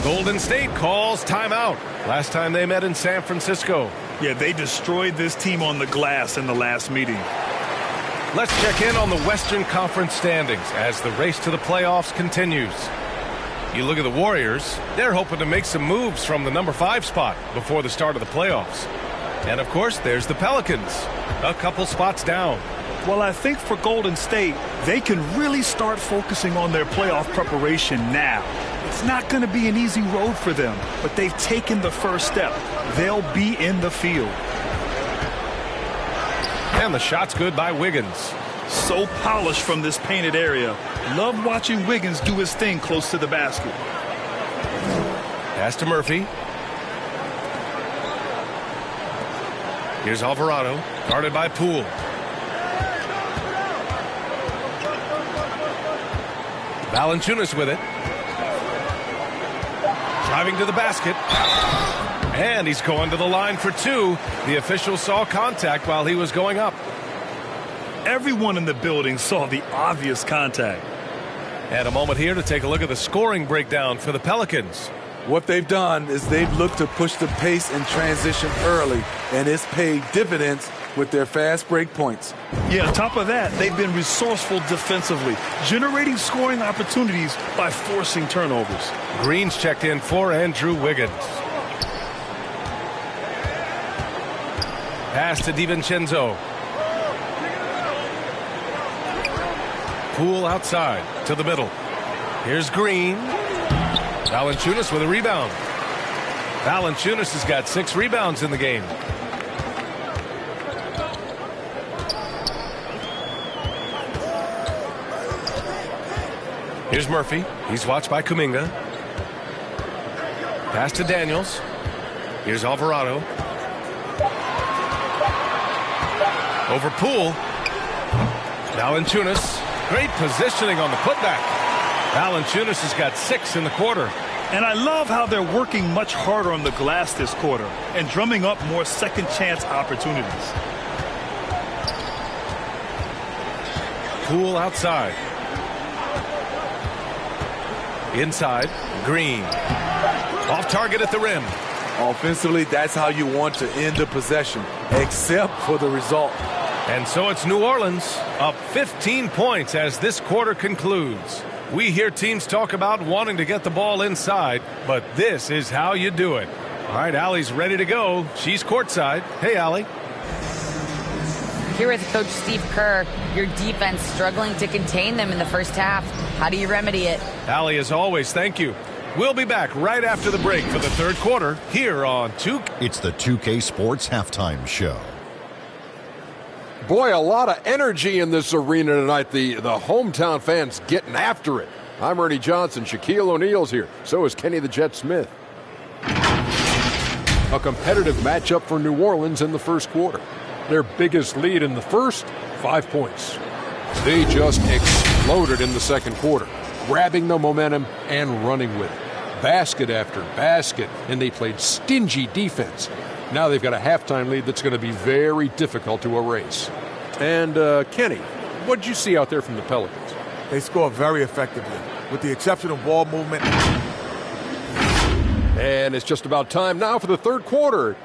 Golden State calls timeout. Last time they met in San Francisco. Yeah, they destroyed this team on the glass in the last meeting. Let's check in on the Western Conference standings as the race to the playoffs continues. You look at the Warriors, they're hoping to make some moves from the number 5 spot before the start of the playoffs. And of course, there's the Pelicans, a couple spots down. Well, I think for Golden State, they can really start focusing on their playoff preparation now. It's not going to be an easy road for them, but they've taken the first step. They'll be in the field. And the shot's good by Wiggins. So polished from this painted area. Love watching Wiggins do his thing close to the basket. Pass to Murphy. Here's Alvarado, guarded by Poole. Valanciunas with it. Driving to the basket. And he's going to the line for 2. The official saw contact while he was going up. Everyone in the building saw the obvious contact. And a moment here to take a look at the scoring breakdown for the Pelicans. What they've done is they've looked to push the pace and transition early, and it's paid dividends with their fast break points. Yeah, on top of that, they've been resourceful defensively, generating scoring opportunities by forcing turnovers. Green's checked in for Andrew Wiggins. Pass to DiVincenzo. Poole outside to the middle. Here's Green. Valanciunas with a rebound. Valanciunas has got 6 rebounds in the game. Here's Murphy. He's watched by Kuminga. Pass to Daniels. Here's Alvarado. Over Poole. Valanciunas. Great positioning on the putback. Valanciunas has got 6 in the quarter. And I love how they're working much harder on the glass this quarter and drumming up more second chance opportunities. Poole outside. Inside, Green. Off target at the rim. Offensively, that's how you want to end the possession, except for the result. And so it's New Orleans up 15 points as this quarter concludes. We hear teams talk about wanting to get the ball inside, but this is how you do it. All right, Allie's ready to go. She's courtside. Hey, Allie. Here with Coach Steve Kerr, your defense struggling to contain them in the first half. How do you remedy it? Allie, as always, thank you. We'll be back right after the break for the third quarter here on 2K. It's the 2K Sports Halftime Show. Boy, a lot of energy in this arena tonight. The hometown fans getting after it. I'm Ernie Johnson. Shaquille O'Neal's here. So is Kenny the Jet Smith. A competitive matchup for New Orleans in the first quarter. Their biggest lead in the first, 5 points. They just exploded in the second quarter, grabbing the momentum and running with it. Basket after basket, and they played stingy defense. Now they've got a halftime lead that's going to be very difficult to erase. And, Kenny, what did you see out there from the Pelicans? They scored very effectively, with the exception of ball movement. And it's just about time now for the third quarter.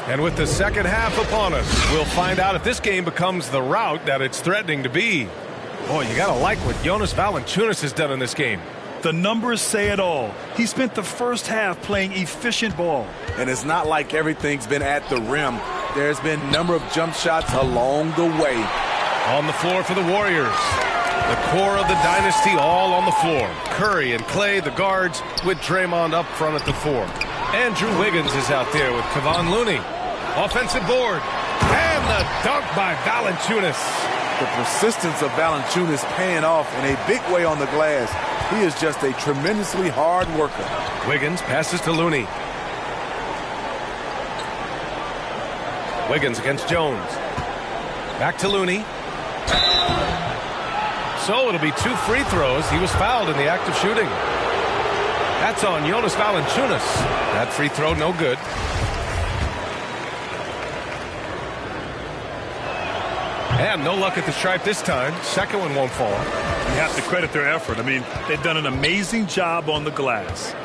And with the second half upon us, we'll find out if this game becomes the rout that it's threatening to be. Boy, you got to like what Jonas Valanciunas has done in this game. The numbers say it all. He spent the first half playing efficient ball. And it's not like everything's been at the rim. There's been a number of jump shots along the way. On the floor for the Warriors. The core of the dynasty all on the floor. Curry and Clay, the guards, with Draymond up front at the 4. Andrew Wiggins is out there with Kevon Looney. Offensive board. And the dunk by Valanciunas. The persistence of Valanciunas paying off in a big way on the glass. He is just a tremendously hard worker. Wiggins passes to Looney. Wiggins against Jones. Back to Looney. So it'll be 2 free throws. He was fouled in the act of shooting. That's on Jonas Valanciunas. That free throw no good. And no luck at the stripe this time. Second one won't fall. You have to credit their effort. I mean, they've done an amazing job on the glass.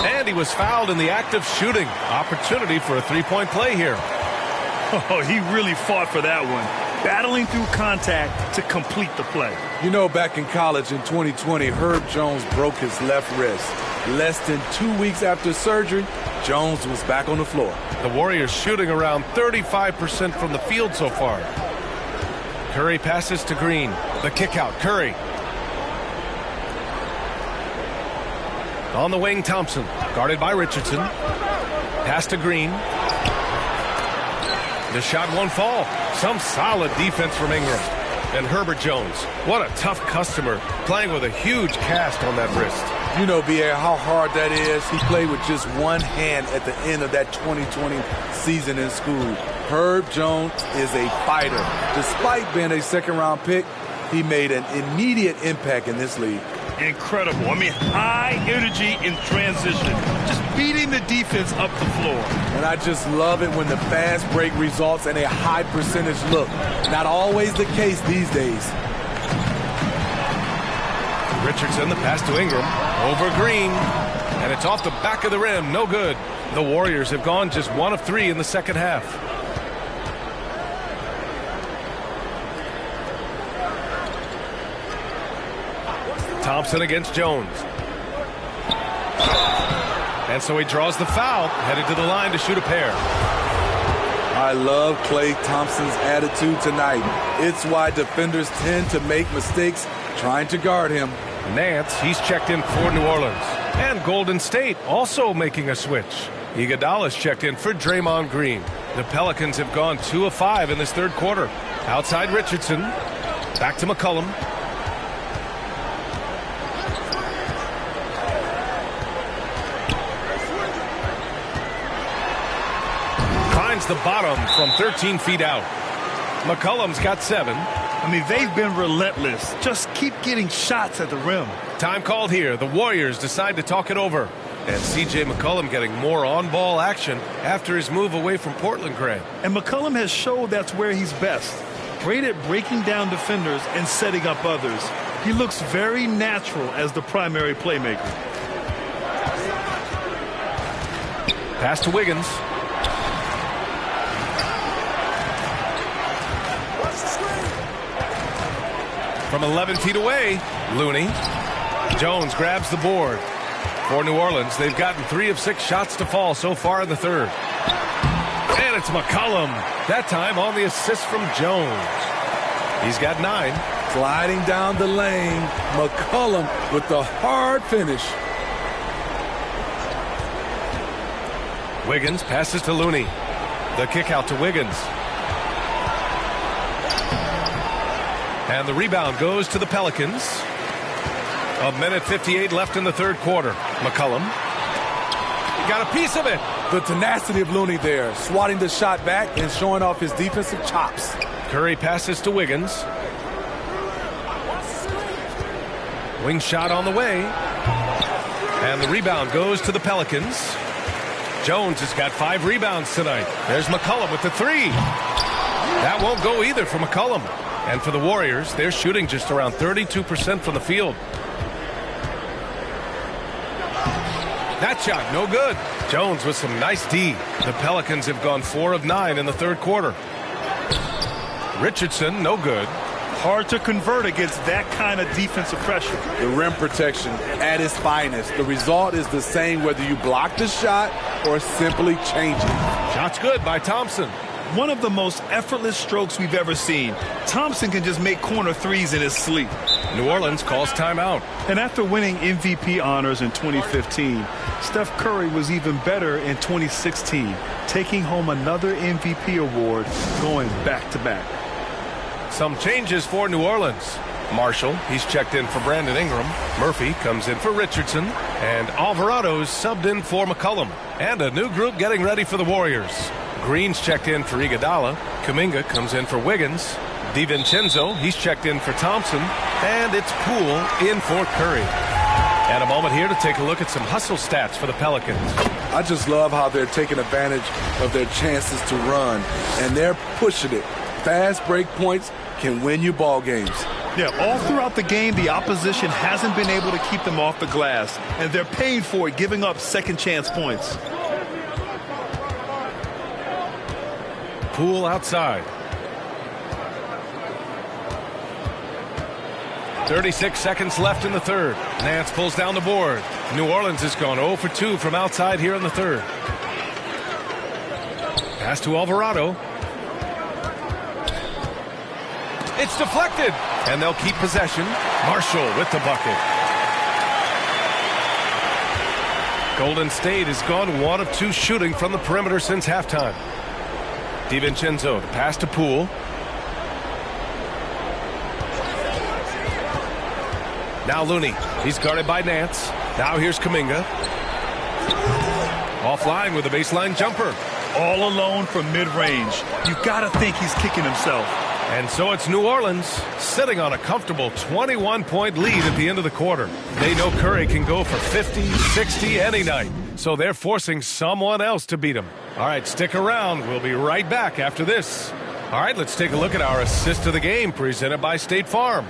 And he was fouled in the act of shooting. Opportunity for a three-point play here. Oh, he really fought for that one. Battling through contact to complete the play. You know, back in college in 2020, Herb Jones broke his left wrist. Less than 2 weeks after surgery, Jones was back on the floor. The Warriors shooting around 35% from the field so far. Curry passes to Green. The kick out, Curry. On the wing, Thompson, guarded by Richardson. Pass to Green. The shot won't fall. Some solid defense from Ingram. And Herbert Jones, what a tough customer, playing with a huge cast on that wrist. You know, B.A., how hard that is. He played with just one hand at the end of that 2020 season in school. Herb Jones is a fighter. Despite being a second-round pick, he made an immediate impact in this league. Incredible. I mean, high energy in transition. Just beating the defense up the floor. And I just love it when the fast break results in a high percentage look. Not always the case these days. Richardson, the pass to Ingram. Over Green. And it's off the back of the rim. No good. The Warriors have gone just 1 of 3 in the second half. Thompson against Jones. And so he draws the foul, headed to the line to shoot a pair. I love Klay Thompson's attitude tonight. It's why defenders tend to make mistakes trying to guard him. Nance, he's checked in for New Orleans. And Golden State also making a switch. Iguodala's checked in for Draymond Green. The Pelicans have gone 2 of 5 in this third quarter. Outside Richardson. Back to McCollum. Finds the bottom from 13 feet out. McCollum's got 7. I mean, they've been relentless. Just keep getting shots at the rim. Time called here. The Warriors decide to talk it over. And C.J. McCollum getting more on-ball action after his move away from Portland, Grant. And McCollum has showed that's where he's best. Great at breaking down defenders and setting up others. He looks very natural as the primary playmaker. Pass to Wiggins. From 11 feet away, Looney. Jones grabs the board. For New Orleans, they've gotten 3 of 6 shots to fall so far in the third. And it's McCollum. That time on the assist from Jones. He's got 9. Sliding down the lane, McCollum with the hard finish. Wiggins passes to Looney. The kick out to Wiggins. And the rebound goes to the Pelicans. 1:58 left in the third quarter. McCollum. He got a piece of it. The tenacity of Looney there, swatting the shot back and showing off his defensive chops. Curry passes to Wiggins. Wing shot on the way. And the rebound goes to the Pelicans. Jones has got 5 rebounds tonight. There's McCollum with the 3. That won't go either for McCollum. And for the Warriors, they're shooting just around 32% from the field. That shot, no good. Jones with some nice D. The Pelicans have gone 4 of 9 in the third quarter. Richardson, no good. Hard to convert against that kind of defensive pressure. The rim protection at its finest. The result is the same whether you block the shot or simply change it. Shot's good by Thompson. One of the most effortless strokes we've ever seen. Thompson can just make corner threes in his sleep. New Orleans calls timeout. And after winning MVP honors in 2015, Steph Curry was even better in 2016, taking home another MVP award, going back-to-back. Some changes for New Orleans. Marshall, he's checked in for Brandon Ingram. Murphy comes in for Richardson. And Alvarado's subbed in for McCollum. And a new group getting ready for the Warriors. Green's checked in for Iguodala. Kuminga comes in for Wiggins. DiVincenzo, he's checked in for Thompson. And it's Poole in for Curry. And a moment here to take a look at some hustle stats for the Pelicans. I just love how they're taking advantage of their chances to run. And they're pushing it. Fast break points can win you ball games. Yeah, all throughout the game, the opposition hasn't been able to keep them off the glass. And they're paying for it, giving up second chance points. Poole outside. 36 seconds left in the third. Nance pulls down the board. New Orleans has gone 0 for 2 from outside here in the third. Pass to Alvarado. It's deflected. And they'll keep possession. Marshall with the bucket. Golden State has gone 1 of 2 shooting from the perimeter since halftime. DiVincenzo, the pass to Poole. Now Looney. He's guarded by Nance. Now here's Kuminga. Offline with a baseline jumper. All alone from mid-range. You've got to think he's kicking himself. And so it's New Orleans sitting on a comfortable 21-point lead at the end of the quarter. They know Curry can go for 50, 60 any night. So they're forcing someone else to beat him. All right, stick around. We'll be right back after this. All right, let's take a look at our assist of the game presented by State Farm.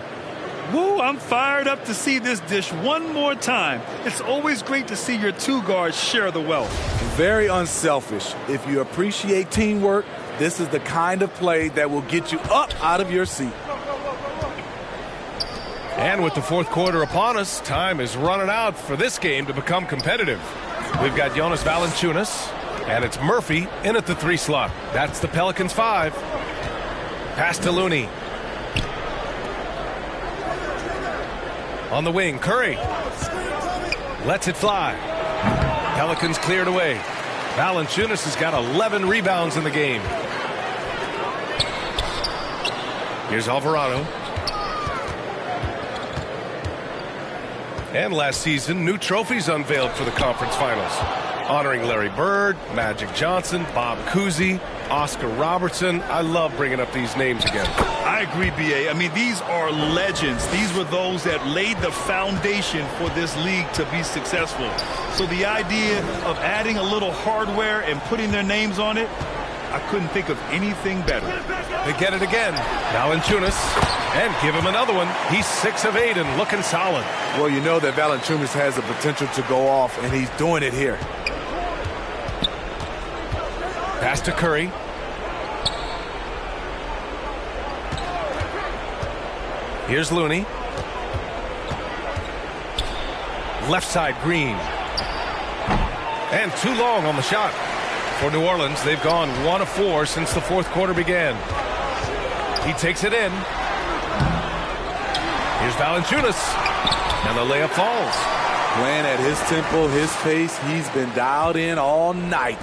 Woo, I'm fired up to see this dish one more time. It's always great to see your 2 guards share the wealth. Very unselfish. If you appreciate teamwork, this is the kind of play that will get you up out of your seat. And with the fourth quarter upon us, time is running out for this game to become competitive. We've got Jonas Valanciunas, and it's Murphy in at the 3 slot. That's the Pelicans 5. Pass to Looney. On the wing, Curry lets it fly. Pelicans cleared away. Valanciunas has got 11 rebounds in the game. Here's Alvarado. And last season, new trophies unveiled for the conference finals, honoring Larry Bird, Magic Johnson, Bob Cousy, Oscar Robertson. I love bringing up these names again. I agree, B.A. I mean, these are legends. These were those that laid the foundation for this league to be successful. So the idea of adding a little hardware and putting their names on it, I couldn't think of anything better. They get it again. Valanciunas, and give him another one. He's 6 of 8 and looking solid. Well, you know that Valanciunas has the potential to go off, and he's doing it here. Pass to Curry. Here's Looney. Left side, Green. And too long on the shot. For New Orleans, they've gone 1 of 4 since the fourth quarter began. He takes it in. Here's Valanciunas. And the layup falls. Playing at his tempo, his pace. He's been dialed in all night.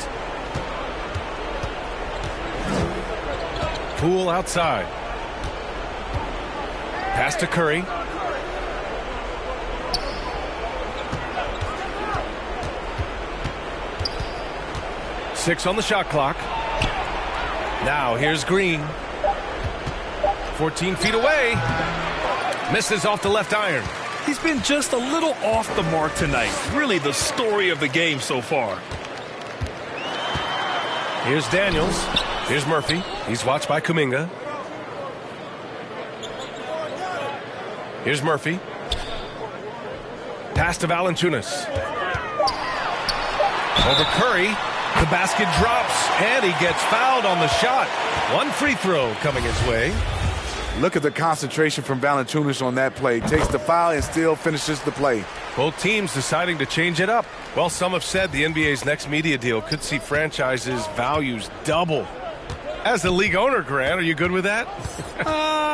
Poole outside. Pass to Curry. Six on the shot clock. Now here's Green. 14 feet away. Misses off the left iron. He's been just a little off the mark tonight. Really the story of the game so far. Here's Daniels. Here's Murphy. He's watched by Kuminga. Here's Murphy. Pass to Valanciunas. Over Curry. The basket drops, and he gets fouled on the shot. One free throw coming his way. Look at the concentration from Valanciunas on that play. Takes the foul and still finishes the play. Both teams deciding to change it up. Well, some have said the NBA's next media deal could see franchises' values double. As a league owner, Grant, are you good with that?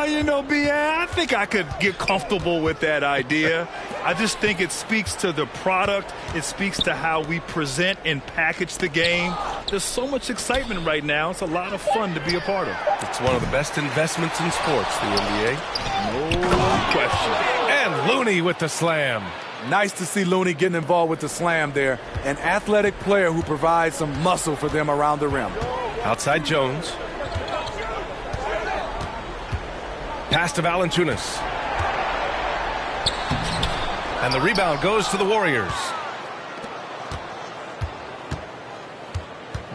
You know, B.A., I think I could get comfortable with that idea. I just think it speaks to the product. It speaks to how we present and package the game. There's so much excitement right now. It's a lot of fun to be a part of. It's one of the best investments in sports, the NBA. No question. And Looney with the slam. Nice to see Looney getting involved with the slam there. An athletic player who provides some muscle for them around the rim. Outside Jones. Pass to Valanciunas. And the rebound goes to the Warriors.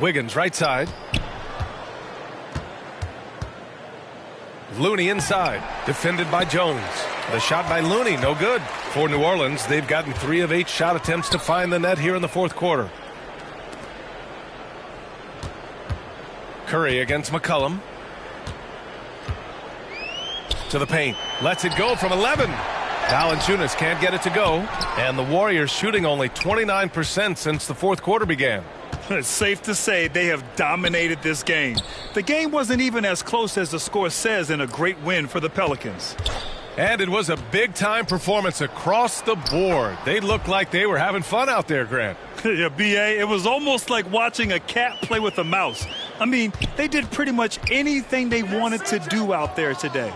Wiggins right side. Looney inside. Defended by Jones. The shot by Looney, no good. For New Orleans, they've gotten 3 of 8 shot attempts to find the net here in the fourth quarter. Curry against McCollum. To the paint. Lets it go from 11. Valanciunas can't get it to go. And the Warriors shooting only 29% since the fourth quarter began. It's safe to say they have dominated this game. The game wasn't even as close as the score says in a great win for the Pelicans. And it was a big-time performance across the board. They looked like they were having fun out there, Grant. Yeah, B.A., it was almost like watching a cat play with a mouse. I mean, they did pretty much anything they wanted to do out there today.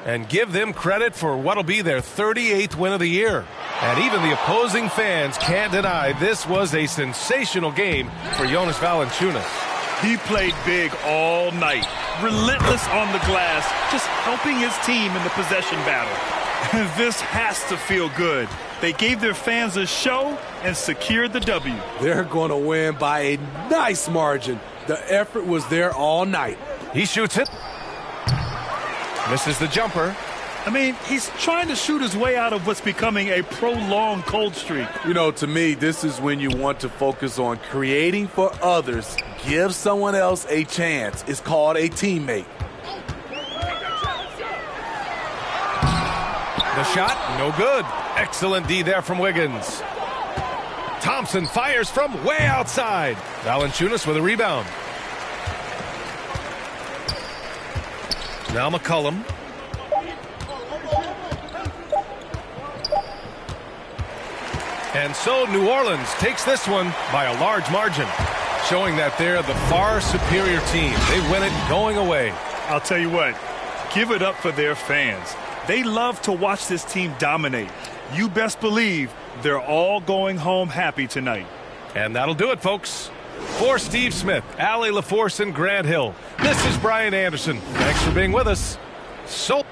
And give them credit for what'll be their 38th win of the year. And even the opposing fans can't deny this was a sensational game for Jonas Valanciunas. He played big all night, relentless on the glass, just helping his team in the possession battle. This has to feel good. They gave their fans a show and secured the W. They're going to win by a nice margin. The effort was there all night. He shoots it. Misses the jumper. I mean, he's trying to shoot his way out of what's becoming a prolonged cold streak. You know, to me, this is when you want to focus on creating for others. Give someone else a chance. It's called a teammate. The shot, no good. Excellent D there from Wiggins. Thompson fires from way outside. Valanciunas with a rebound. Now McCollum. And so New Orleans takes this one by a large margin, showing that they're the far superior team. They win it going away. I'll tell you what, give it up for their fans. They love to watch this team dominate. You best believe they're all going home happy tonight. And that'll do it, folks. For Steve Smith, Allie LaForce, and Grant Hill, this is Brian Anderson. Thanks for being with us. So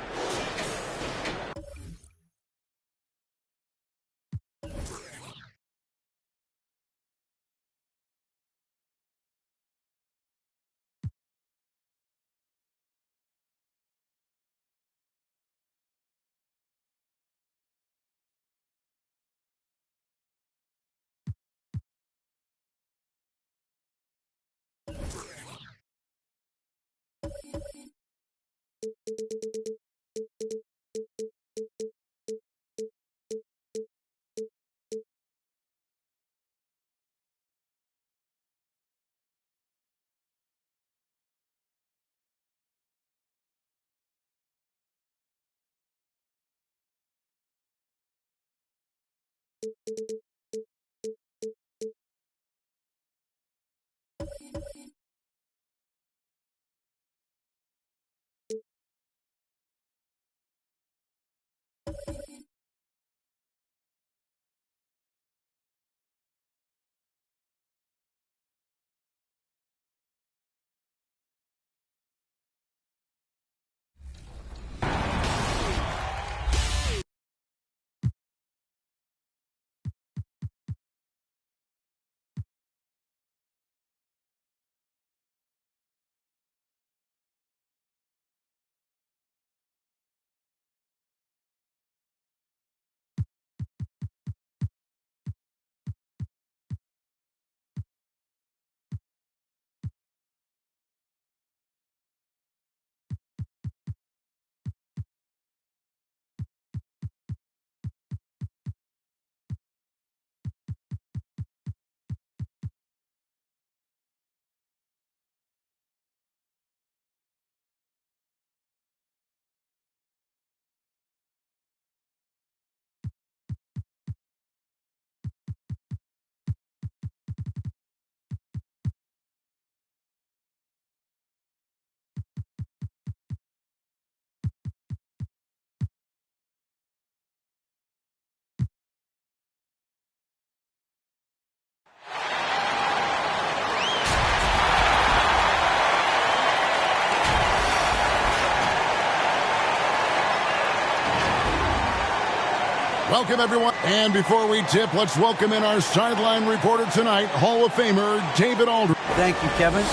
welcome, everyone. And before we tip, let's welcome in our sideline reporter tonight, Hall of Famer David Aldridge. Thank you, Kevin.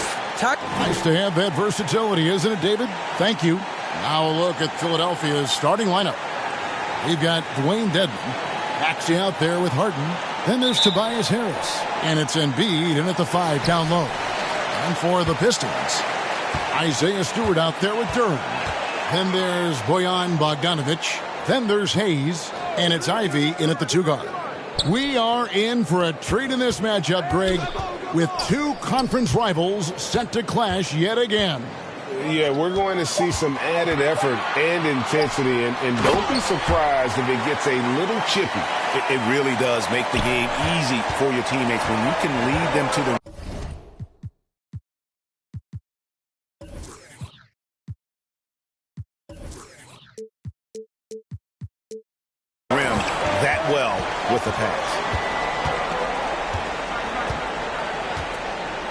Nice to have that versatility, isn't it, David? Thank you. Now a look at Philadelphia's starting lineup. We've got Dwayne Dedman, Maxey out there with Harden. Then there's Tobias Harris, and it's Embiid in at the 5 down low. And for the Pistons, Isaiah Stewart out there with Durham. Then there's Bojan Bogdanovic. Then there's Hayes, and it's Ivy in at the 2 guard. We are in for a treat in this matchup, Greg, with 2 conference rivals set to clash yet again. Yeah, we're going to see some added effort and intensity, and don't be surprised if it gets a little chippy. It really does make the game easy for your teammates when you can lead them to the rim that well with the pass.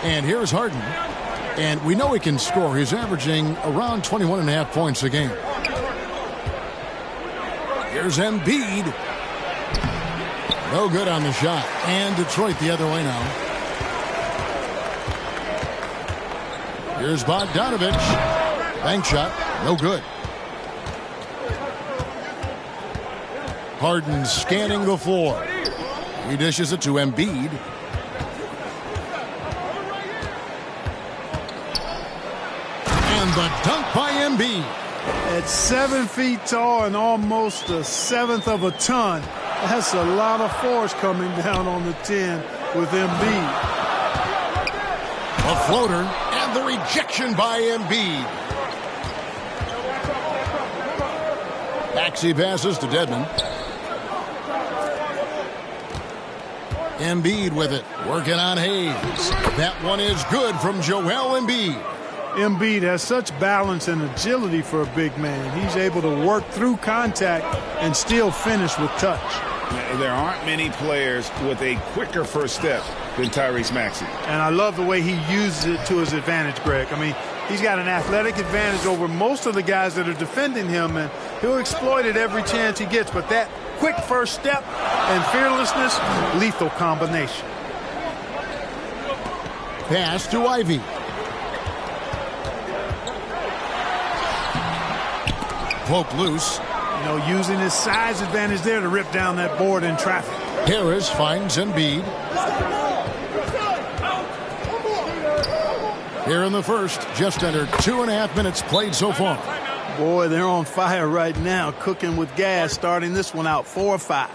And here's Harden. And we know he can score. He's averaging around 21.5 points a game. Here's Embiid. No good on the shot. And Detroit the other way now. Here's Bogdanovic. Bank shot. No good. Harden scanning the floor. He dishes it to Embiid. And the dunk by Embiid. At 7 feet tall and almost a 1/7 of a ton, that's a lot of force coming down on the 10 with Embiid. A floater and the rejection by Embiid. Maxey passes to Dedman. Embiid with it, working on Hayes. That one is good from Joel Embiid. Embiid has such balance and agility for a big man. He's able to work through contact and still finish with touch. There aren't many players with a quicker first step than Tyrese Maxey. And I love the way he uses it to his advantage, Greg. I mean, he's got an athletic advantage over most of the guys that are defending him, and he'll exploit it every chance he gets. But that quick first step and fearlessness, lethal combination. Pass to Ivy. Poke loose. You know, using his size advantage there to rip down that board in traffic. Harris finds Embiid. Here in the first, just under 2.5 minutes played so far. Boy, they're on fire right now, cooking with gas, starting this one out 4-5.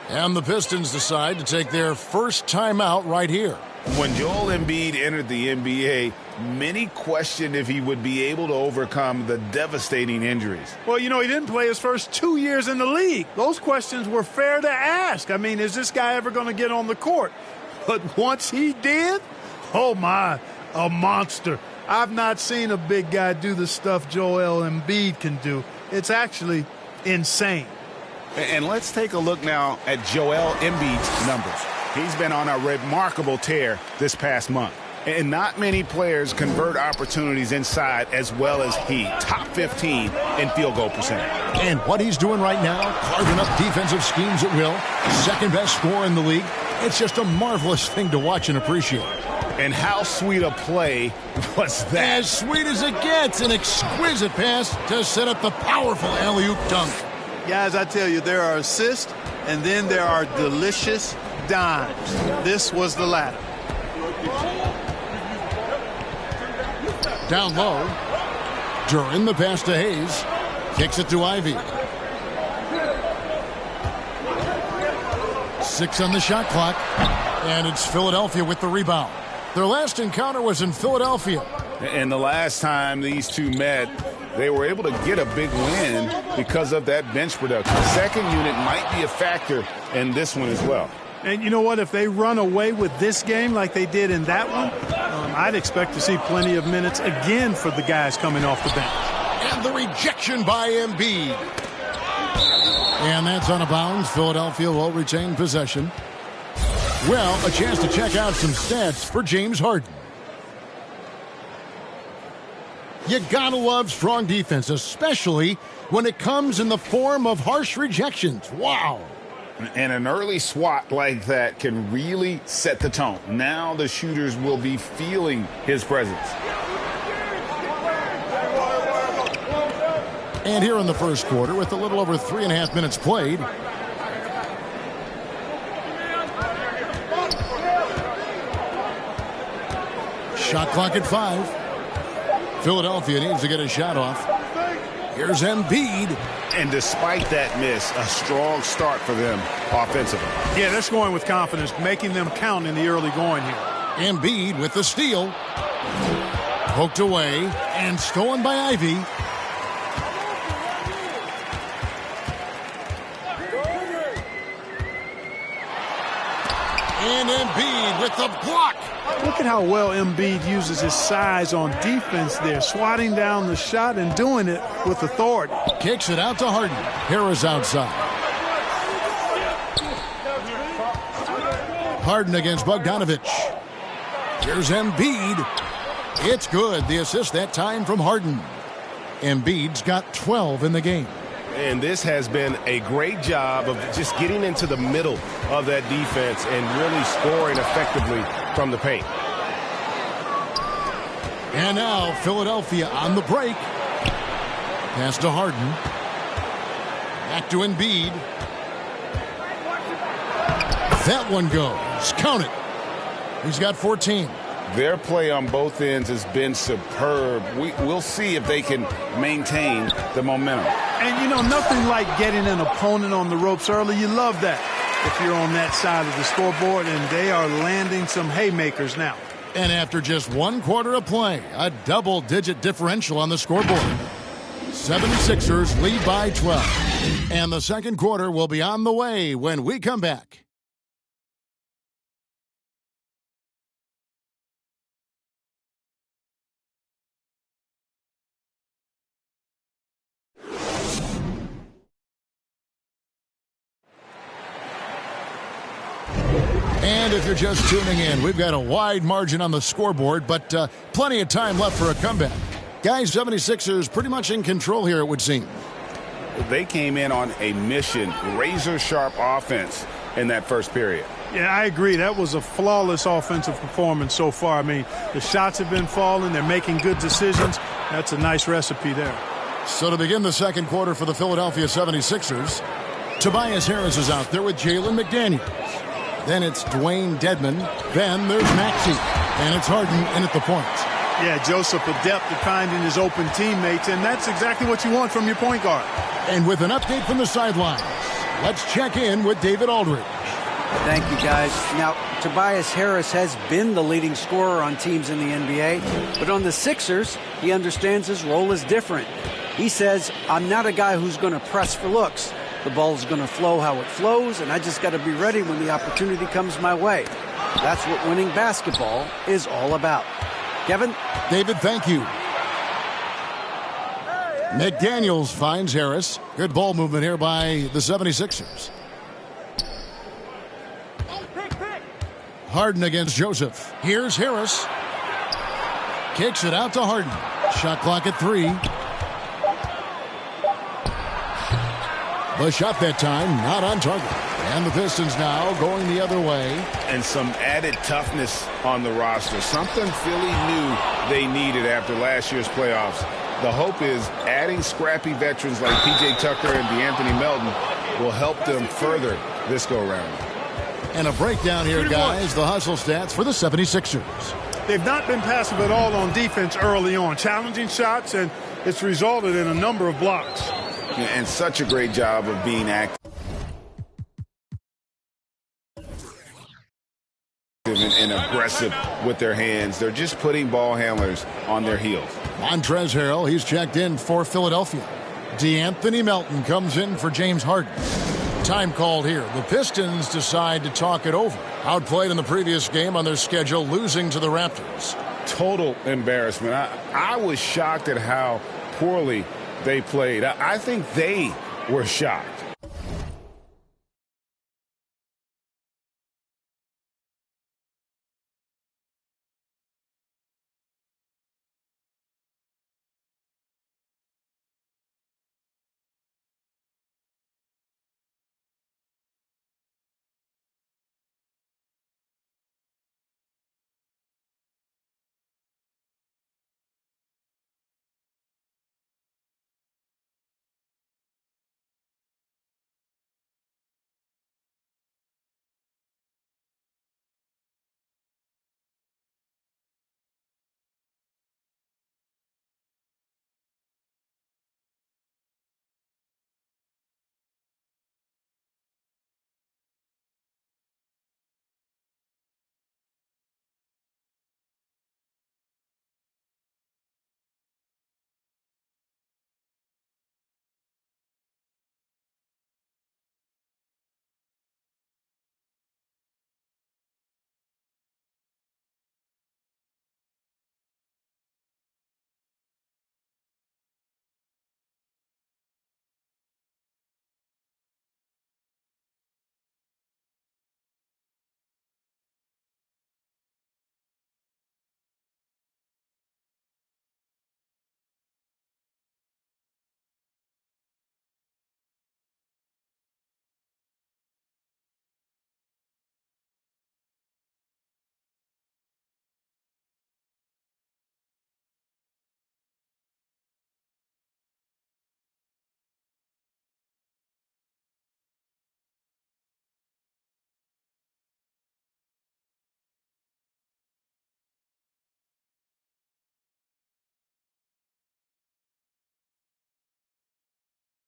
And the Pistons decide to take their first timeout right here. When Joel Embiid entered the NBA, many questioned if he would be able to overcome the devastating injuries. Well, you know, he didn't play his first 2 years in the league. Those questions were fair to ask. I mean, is this guy ever going to get on the court? But once he did, oh my, a monster. I've not seen a big guy do the stuff Joel Embiid can do. It's actually insane. And let's take a look now at Joel Embiid's numbers. He's been on a remarkable tear this past month. And not many players convert opportunities inside as well as he. Top 15 in field goal percentage. And what he's doing right now, carving up defensive schemes at will. Second best scorer in the league. It's just a marvelous thing to watch and appreciate. And how sweet a play was that? As sweet as it gets. An exquisite pass to set up the powerful alley-oop dunk. Guys, I tell you, there are assists, and then there are delicious dimes. This was the latter. Down low. Duran the pass to Hayes. Kicks it to Ivy. 6 on the shot clock. And it's Philadelphia with the rebound. Their last encounter was in Philadelphia. And the last time these two met, they were able to get a big win because of that bench production. The second unit might be a factor in this one as well. And you know what? If they run away with this game like they did in that one, I'd expect to see plenty of minutes again for the guys coming off the bench. And the rejection by Embiid. And that's out of bounds. Philadelphia will retain possession. Well, a chance to check out some stats for James Harden. You gotta love strong defense, especially when it comes in the form of harsh rejections. Wow. And an early swat like that can really set the tone. Now the shooters will be feeling his presence. And here in the first quarter, with a little over 3.5 minutes played, shot clock at 5. Philadelphia needs to get a shot off. Here's Embiid. And despite that miss, a strong start for them offensively. Yeah, they're scoring with confidence, making them count in the early going here. Embiid with the steal. Poked away and stolen by Ivy. And Embiid with the block. Look at how well Embiid uses his size on defense there, swatting down the shot and doing it with authority. Kicks it out to Harden. Harris outside. Harden against Bogdanovich. Here's Embiid. It's good. The assist that time from Harden. Embiid's got 12 in the game. And this has been a great job of just getting into the middle of that defense and really scoring effectively from the paint. And now Philadelphia on the break. Pass to Harden. Back to Embiid. That one goes. Count it. He's got 14. Their play on both ends has been superb. We'll see if they can maintain the momentum. And, you know, nothing like getting an opponent on the ropes early. You love that if you're on that side of the scoreboard, and they are landing some haymakers now. And after just 1 quarter of play, a double-digit differential on the scoreboard. 76ers lead by 12. And the second quarter will be on the way when we come back. And if you're just tuning in, we've got a wide margin on the scoreboard, but plenty of time left for a comeback. Guys, 76ers pretty much in control here, it would seem. They came in on a mission, razor-sharp offense in that first period. Yeah, I agree. That was a flawless offensive performance so far. I mean, the shots have been falling. They're making good decisions. That's a nice recipe there. So to begin the second quarter for the Philadelphia 76ers, Tobias Harris is out there with Jalen McDaniels. Then it's Dwayne Dedmon. Then there's Maxey. And it's Harden in at the point. Yeah, Joseph adept at finding his open teammates, and that's exactly what you want from your point guard. And with an update from the sidelines, let's check in with David Aldridge. Thank you, guys. Now, Tobias Harris has been the leading scorer on teams in the NBA, but on the Sixers, he understands his role is different. He says, I'm not a guy who's going to press for looks. The ball's going to flow how it flows, and I just got to be ready when the opportunity comes my way. That's what winning basketball is all about. Kevin? David, thank you. McDaniels finds Harris. Good ball movement here by the 76ers. Harden against Joseph. Here's Harris. Kicks it out to Harden. Shot clock at 3. The shot that time not on target. And the Pistons now going the other way. And some added toughness on the roster. Something Philly knew they needed after last year's playoffs. The hope is adding scrappy veterans like P.J. Tucker and DeAnthony Melton will help them further this go-round. And a breakdown here, guys. The hustle stats for the 76ers. They've not been passive at all on defense early on. Challenging shots, and it's resulted in a number of blocks. And such a great job of being active and aggressive with their hands. They're just putting ball handlers on their heels. Montrezl Harrell, he's checked in for Philadelphia. DeAnthony Melton comes in for James Harden. Time called here. The Pistons decide to talk it over. Outplayed in the previous game on their schedule, losing to the Raptors. Total embarrassment. I was shocked at how poorly they played. I think they were shocked.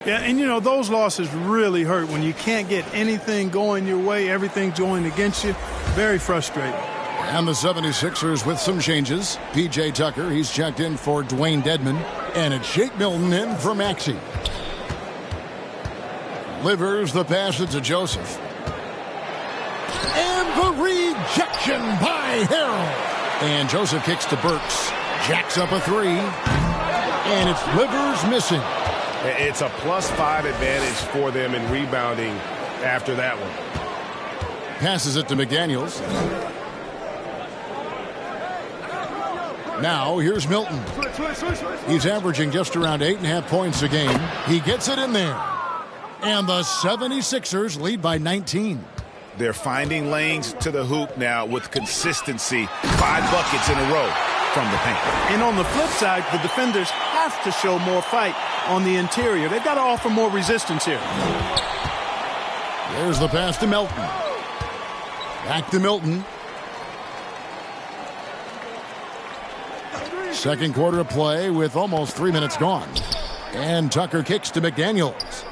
Yeah, and you know, those losses really hurt when you can't get anything going your way, everything's going against you. Very frustrating. And the 76ers with some changes. P.J. Tucker, he's checked in for Dwayne Dedmon. And it's Shake Milton in for Maxey. Livers the pass to Joseph. And the rejection by Harrell. And Joseph kicks to Burks. Jacks up a 3. And it's Livers missing. It's a +5 advantage for them in rebounding after that one. Passes it to McDaniels. Now, here's Milton. He's averaging just around 8.5 points a game. He gets it in there. And the 76ers lead by 19. They're finding lanes to the hoop now with consistency. 5 buckets in a row from the paint. And on the flip side, the defenders have to show more fight on the interior. They've got to offer more resistance here. There's the pass to Milton. Back to Milton. Second quarter of play with almost 3 minutes gone. And Tucker kicks to McDaniels.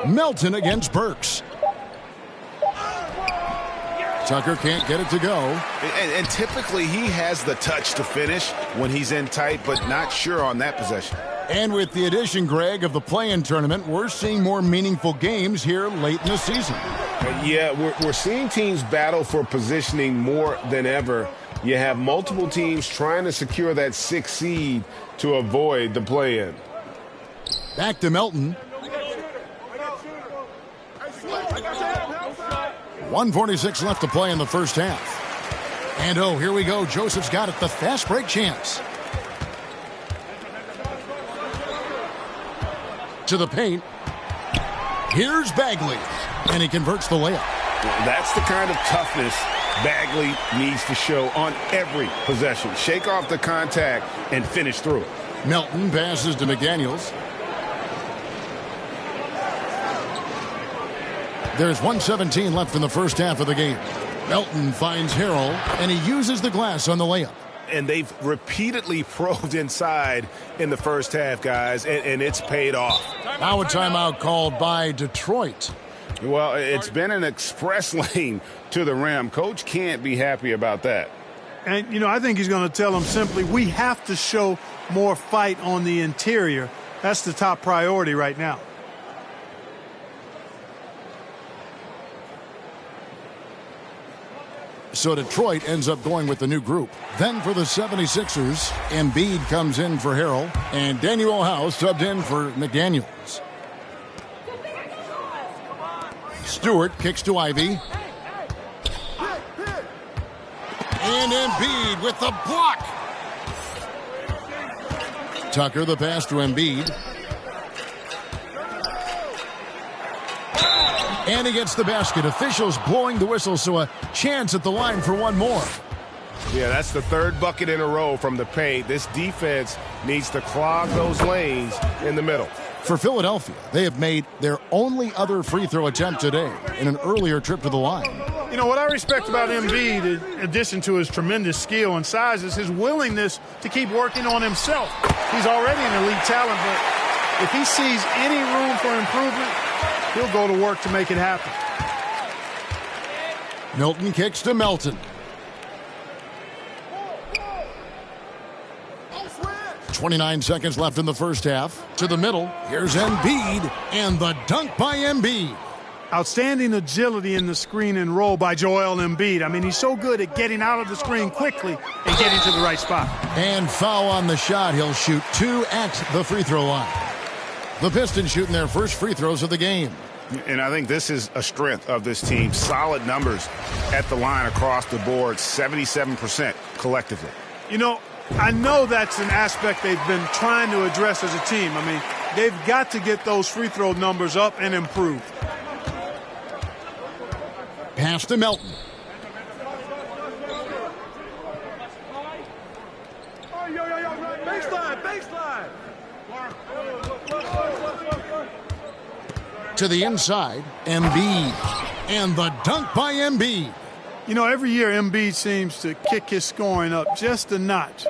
Melton against Burks. Tucker can't get it to go. And typically he has the touch to finish when he's in tight, but not sure on that possession. And with the addition, Greg, of the play-in tournament, we're seeing more meaningful games here late in the season. Yeah, we're seeing teams battle for positioning more than ever. You have multiple teams trying to secure that 6th seed to avoid the play-in. Back to Melton. 1:46 left to play in the first half. And oh, here we go. Joseph's got it. The fast break chance. To the paint. Here's Bagley. And he converts the layup. That's the kind of toughness Bagley needs to show on every possession. Shake off the contact and finish through it. Melton passes to McDaniels. There's 1:17 left in the first half of the game. Melton finds Harrell, and he uses the glass on the layup. And they've repeatedly probed inside in the first half, guys, and it's paid off. Now a timeout called by Detroit. Well, it's been an express lane to the rim. Coach can't be happy about that. And, you know, I think he's going to tell them simply, we have to show more fight on the interior. That's the top priority right now. So Detroit ends up going with the new group. Then for the 76ers, Embiid comes in for Harrell, and Daniel House subbed in for McDaniels. Stewart kicks to Ivy. And Embiid with the block. Tucker the pass to Embiid. And he gets the basket. Officials blowing the whistle, so a chance at the line for one more. Yeah, that's the 3rd bucket in a row from the paint. This defense needs to clog those lanes in the middle. For Philadelphia, they have made their only other free throw attempt today in an earlier trip to the line. You know, what I respect about Embiid, in addition to his tremendous skill and size, is his willingness to keep working on himself. He's already an elite talent, but if he sees any room for improvement, he'll go to work to make it happen. Milton kicks to Melton. 29 seconds left in the first half. To the middle. Here's Embiid. And the dunk by Embiid. Outstanding agility in the screen and roll by Joel Embiid. I mean, he's so good at getting out of the screen quickly and getting to the right spot. And foul on the shot. He'll shoot 2 at the free throw line. The Pistons shooting their first free throws of the game. And I think this is a strength of this team. Solid numbers at the line across the board, 77% collectively. You know, I know that's an aspect they've been trying to address as a team. I mean, they've got to get those free throw numbers up and improve. Pass to Melton. Baseline. To the inside, Embiid. And the dunk by Embiid. You know, every year Embiid seems to kick his scoring up just a notch.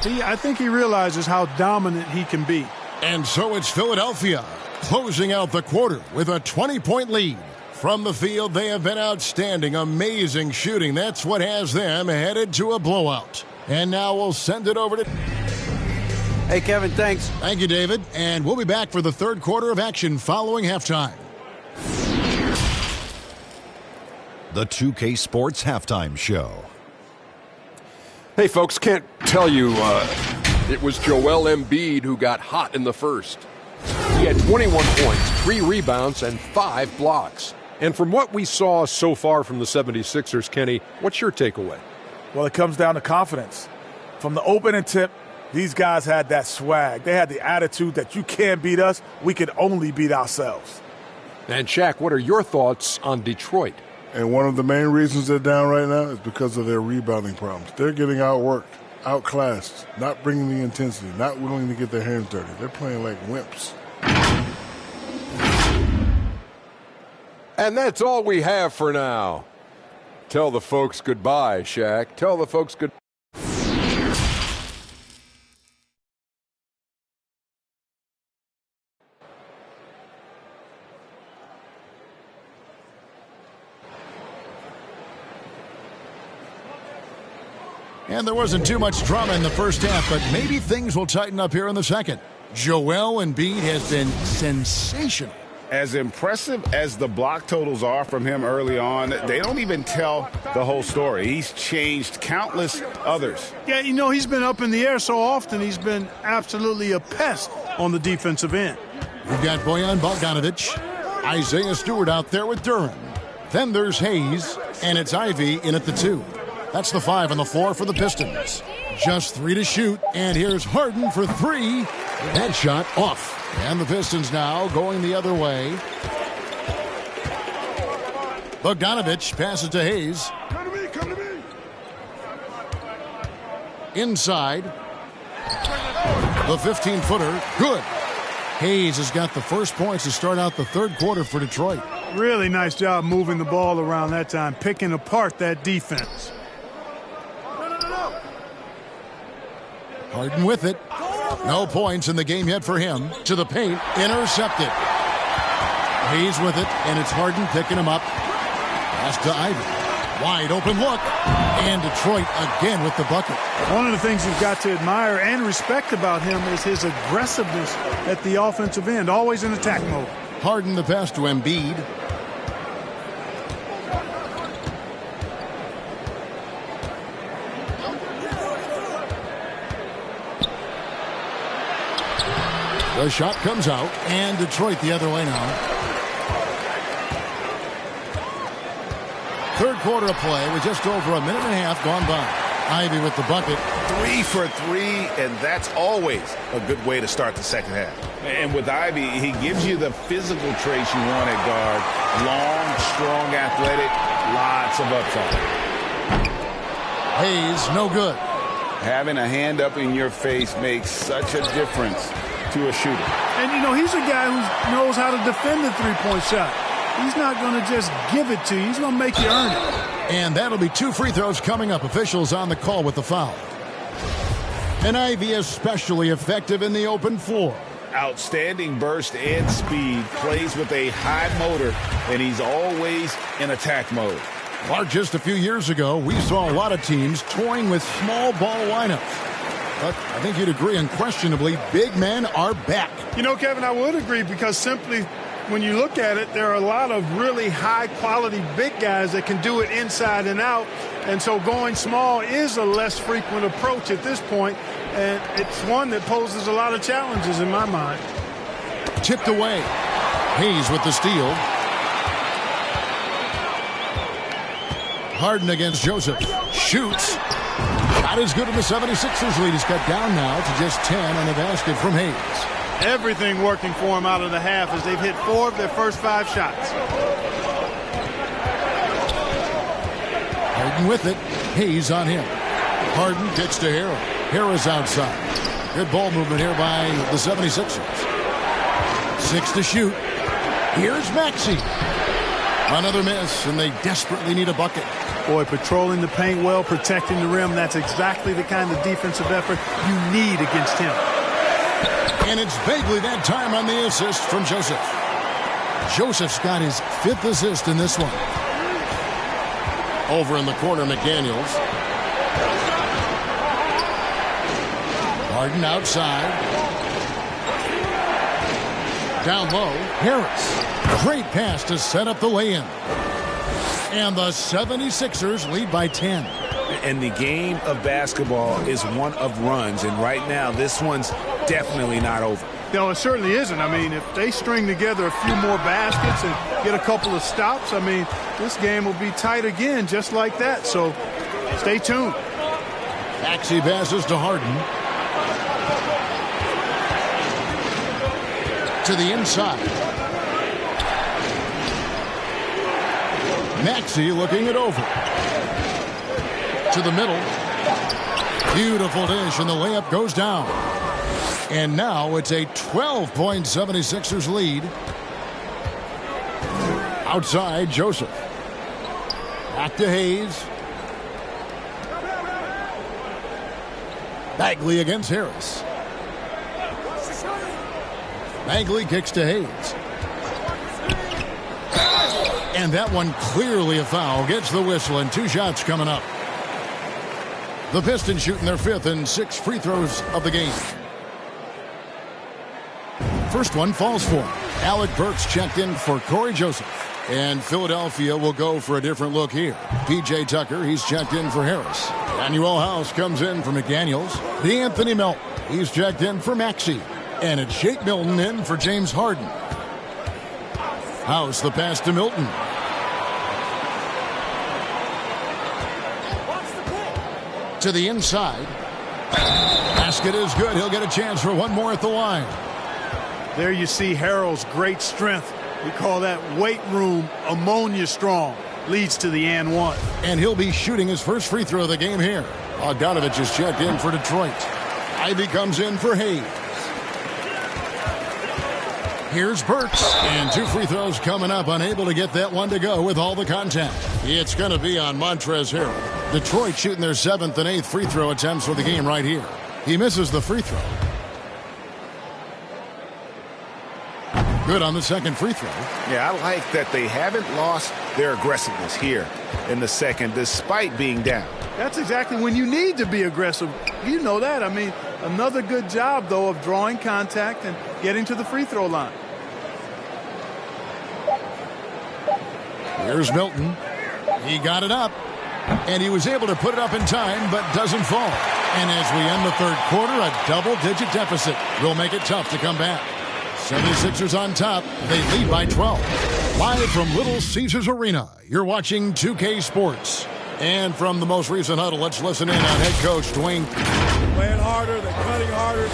I think he realizes how dominant he can be. And so it's Philadelphia closing out the quarter with a 20-point lead. From the field, they have been outstanding, amazing shooting. That's what has them headed to a blowout. And now we'll send it over to... Hey, Kevin, thanks. Thank you, David. And we'll be back for the third quarter of action following halftime. The 2K Sports Halftime Show. Hey, folks, can't tell you it was Joel Embiid who got hot in the first. He had 21 points, 3 rebounds, and 5 blocks. And from what we saw so far from the 76ers, Kenny, what's your takeaway? Well, it comes down to confidence. From the opening tip, these guys had that swag. They had the attitude that you can't beat us, we can only beat ourselves. And Shaq, what are your thoughts on Detroit? And one of the main reasons they're down right now is because of their rebounding problems. They're getting outworked, outclassed, not bringing the intensity, not willing to get their hands dirty. They're playing like wimps. And that's all we have for now. Tell the folks goodbye, Shaq. Tell the folks goodbye. And there wasn't too much drama in the first half, but maybe things will tighten up here in the second. Joel Embiid has been sensational. As impressive as the block totals are from him early on, they don't even tell the whole story. He's changed countless others. Yeah, you know, he's been up in the air so often, he's been absolutely a pest on the defensive end. We've got Bojan Bogdanovic, Isaiah Stewart out there with Duran. Then there's Hayes, and it's Ivy in at the 2. That's the 5 on the floor for the Pistons. Just 3 to shoot, and here's Harden for 3. That shot off. And the Pistons now going the other way. Bogdanovic passes to Hayes. Come to me. Inside. The 15-footer. Good. Hayes has got the first points to start out the third quarter for Detroit. Really nice job moving the ball around that time, picking apart that defense. Harden with it. No points in the game yet for him. To the paint. Intercepted. Hayes with it, and it's Harden picking him up. Pass to Ivy. Wide open look. And Detroit again with the bucket. One of the things you've got to admire and respect about him is his aggressiveness at the offensive end. Always in attack mode. Harden the pass to Embiid. The shot comes out, and Detroit the other way now. Third quarter of play with just over a minute and a half gone by. Ivy with the bucket. 3 for 3, and that's always a good way to start the second half. And with Ivy, he gives you the physical traits you want at guard. Long, strong, athletic, lots of upside. Hayes, no good. Having a hand up in your face makes such a difference to a shooter. And, you know, he's a guy who knows how to defend the three-point shot. He's not going to just give it to you. He's going to make you earn it. And that'll be 2 free throws coming up. Officials on the call with the foul. And Ivy especially effective in the open floor. Outstanding burst and speed. Plays with a high motor, and he's always in attack mode. Mark, just a few years ago, we saw a lot of teams toying with small ball lineups. But I think you'd agree unquestionably, big men are back. You know, Kevin, I would agree because simply when you look at it, there are a lot of really high-quality big guys that can do it inside and out. And so going small is a less frequent approach at this point, and it's one that poses a lot of challenges in my mind. Tipped away. Hayes with the steal. Harden against Joseph. Shoots. Not as good in the 76ers lead. He's cut down now to just 10 on the basket from Hayes. Everything working for him out of the half as they've hit 4 of their first 5 shots. Harden with it. Hayes on him. Harden kicks to Harrell. Harrell's outside. Good ball movement here by the 76ers. 6 to shoot. Here's Maxey. Another miss, and they desperately need a bucket. Boy, patrolling the paint well, protecting the rim, that's exactly the kind of defensive effort you need against him. And it's Bagley that time on the assist from Joseph. Joseph's got his 5th assist in this one. Over in the corner, McDaniels. Harden outside. Down low, Harris. Great pass to set up the lay-in. And the 76ers lead by 10. And the game of basketball is one of runs. And right now, this one's definitely not over. No, it certainly isn't. I mean, if they string together a few more baskets and get a couple of stops, I mean, this game will be tight again just like that. So stay tuned. Maxey passes to Harden. To the inside. Maxey looking it over. To the middle. Beautiful dish, and the layup goes down. And now it's a 12-point 76ers lead. Outside, Joseph. Back to Hayes. Bagley against Harris. Bagley kicks to Hayes. And that one clearly a foul. Gets the whistle, and 2 shots coming up. The Pistons shooting their 5th and 6th free throws of the game. First one falls for him. Alec Burks checked in for Corey Joseph. And Philadelphia will go for a different look here. P.J. Tucker, he's checked in for Harris. Daniel House comes in for McDaniels. DeAnthony Melton, he's checked in for Maxey. And it's Shake Milton in for James Harden. House, the pass to Milton. To the inside. Basket is good. He'll get a chance for one more at the line. There you see Harrell's great strength. We call that weight room ammonia strong. Leads to the and one. And he'll be shooting his first free throw of the game here. Bogdanovich is checked in for Detroit. Ivy comes in for Hayes. Here's Burks. And 2 free throws coming up. Unable to get that one to go with all the contact. It's going to be on Montrezl Harrell. Detroit shooting their 7th and 8th free throw attempts for the game right here. He misses the free throw. Good on the second free throw. Yeah, I like that they haven't lost their aggressiveness here in the second despite being down. That's exactly when you need to be aggressive. You know that. I mean, another good job, though, of drawing contact and getting to the free throw line. Here's Milton. He got it up. And he was able to put it up in time, but doesn't fall. And as we end the third quarter, a double-digit deficit will make it tough to come back. 76ers on top. They lead by 12. Live from Little Caesars Arena, you're watching 2K Sports. And from the most recent huddle, let's listen in on head coach Dwayne. Playing harder, they're cutting harder.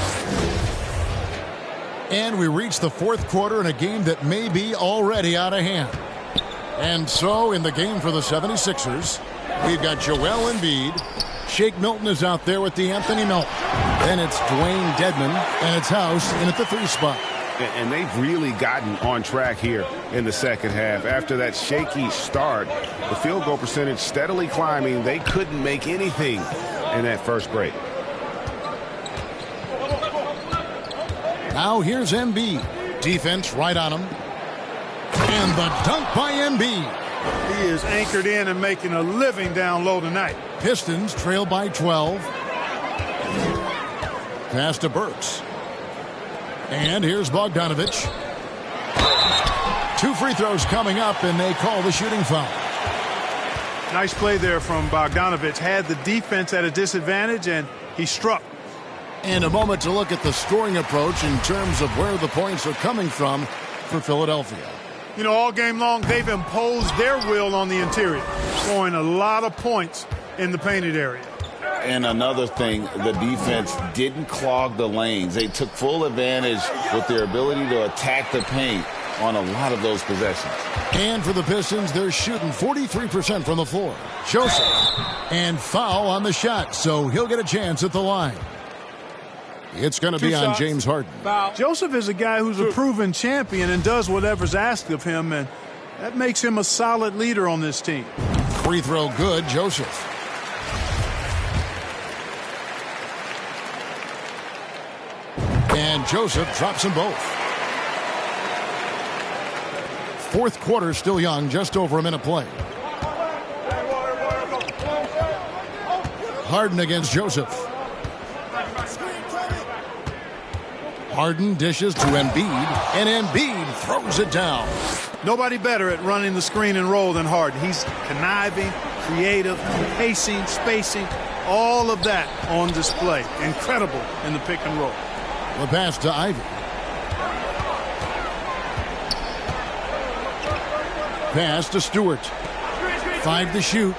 And we reach the fourth quarter in a game that may be already out of hand. And so in the game for the 76ers, we've got Joel Embiid. Shake Milton is out there with DeAnthony Melton. Then it's Dwayne Dedmon, and it's House in at the 3 spot. And they've really gotten on track here in the second half. After that shaky start, the field goal percentage steadily climbing. They couldn't make anything in that first break. Now here's Embiid. Defense right on him. And the dunk by Embiid. He is anchored in and making a living down low tonight. Pistons trail by 12. Pass to Burks. And here's Bogdanovich. 2 free throws coming up, and they call the shooting foul. Nice play there from Bogdanovich. Had the defense at a disadvantage, and he struck. And a moment to look at the scoring approach in terms of where the points are coming from for Philadelphia. You know, all game long, they've imposed their will on the interior, scoring a lot of points in the painted area. And another thing, the defense didn't clog the lanes. They took full advantage with their ability to attack the paint on a lot of those possessions. And for the Pistons, they're shooting 43% from the floor. Joseph. And foul on the shot, so he'll get a chance at the line. It's going to be on James Harden. Joseph is a guy who's a proven champion and does whatever's asked of him, and that makes him a solid leader on this team. Free throw good, Joseph. And Joseph drops them both. Fourth quarter still young, just over a minute play. Harden against Joseph. Harden dishes to Embiid, and Embiid throws it down. Nobody better at running the screen and roll than Harden. He's conniving, creative, pacing, spacing, all of that on display. Incredible in the pick and roll. The pass to Ivy. Pass to Stewart. 5 to shoot.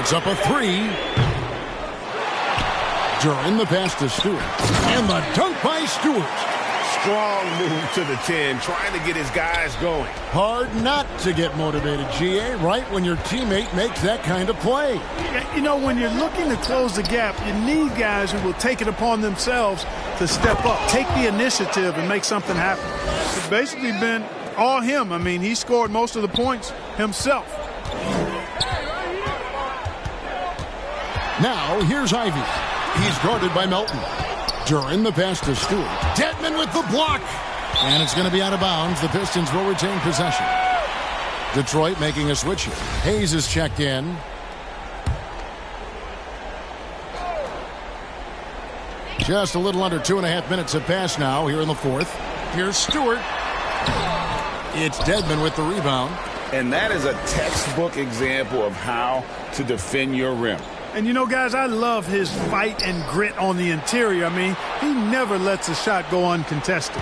It's up a 3. During the pass to Stewart. And the dunk by Stewart. Strong move to the 10, trying to get his guys going. Hard not to get motivated, GA, right when your teammate makes that kind of play. You know, when you're looking to close the gap, you need guys who will take it upon themselves to step up, take the initiative, and make something happen. It's basically been all him. I mean, he scored most of the points himself. Now, here's Ivy. He's guarded by Melton. During the pass to Stewart. Dedmon with the block. And it's going to be out of bounds. The Pistons will retain possession. Detroit making a switch here. Hayes is checked in. Just a little under 2.5 minutes have passed now here in the fourth. Here's Stewart. It's Dedmon with the rebound. And that is a textbook example of how to defend your rim. And, you know, guys, I love his fight and grit on the interior. I mean, he never lets a shot go uncontested.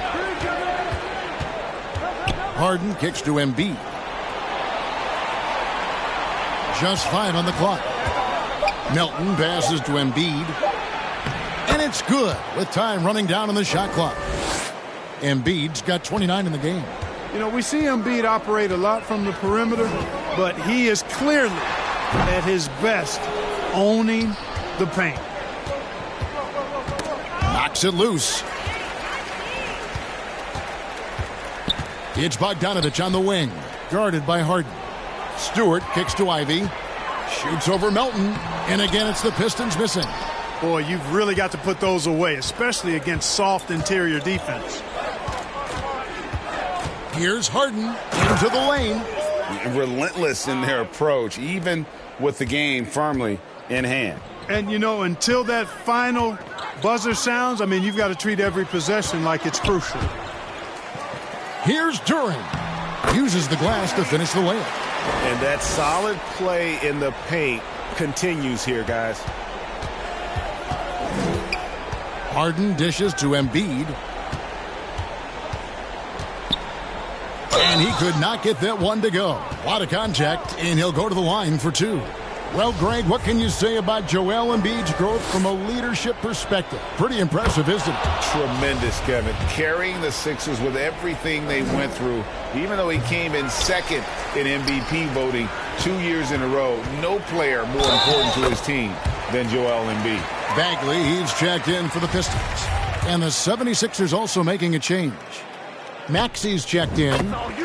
Harden kicks to Embiid. Just 5 on the clock. Melton passes to Embiid. And it's good with time running down on the shot clock. Embiid's got 29 in the game. You know, we see Embiid operate a lot from the perimeter, but he is clearly at his best owning the paint. Knocks it loose. It's Bogdanovich on the wing, guarded by Harden. Stewart kicks to Ivy, shoots over Melton, and again it's the Pistons missing. Boy, you've really got to put those away, especially against soft interior defense. Here's Harden into the lane. Relentless in their approach, even with the game firmly in hand. And, you know, until that final buzzer sounds, I mean, you've got to treat every possession like it's crucial. Here's Duran. Uses the glass to finish the layup. And that solid play in the paint continues here, guys. Harden dishes to Embiid. And he could not get that one to go. A lot of contact, and he'll go to the line for 2. Well, Greg, what can you say about Joel Embiid's growth from a leadership perspective? Pretty impressive, isn't it? Tremendous, Kevin. Carrying the Sixers with everything they went through, even though he came in second in MVP voting 2 years in a row. No player more important to his team than Joel Embiid. Bagley, he's checked in for the Pistons. And the 76ers also making a change. Maxey's checked in,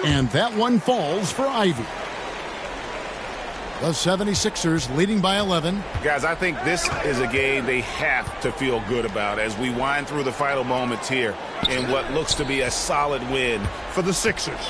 and that one falls for Ivy. The 76ers leading by 11. Guys, I think this is a game they have to feel good about as we wind through the final moments here in what looks to be a solid win for the Sixers.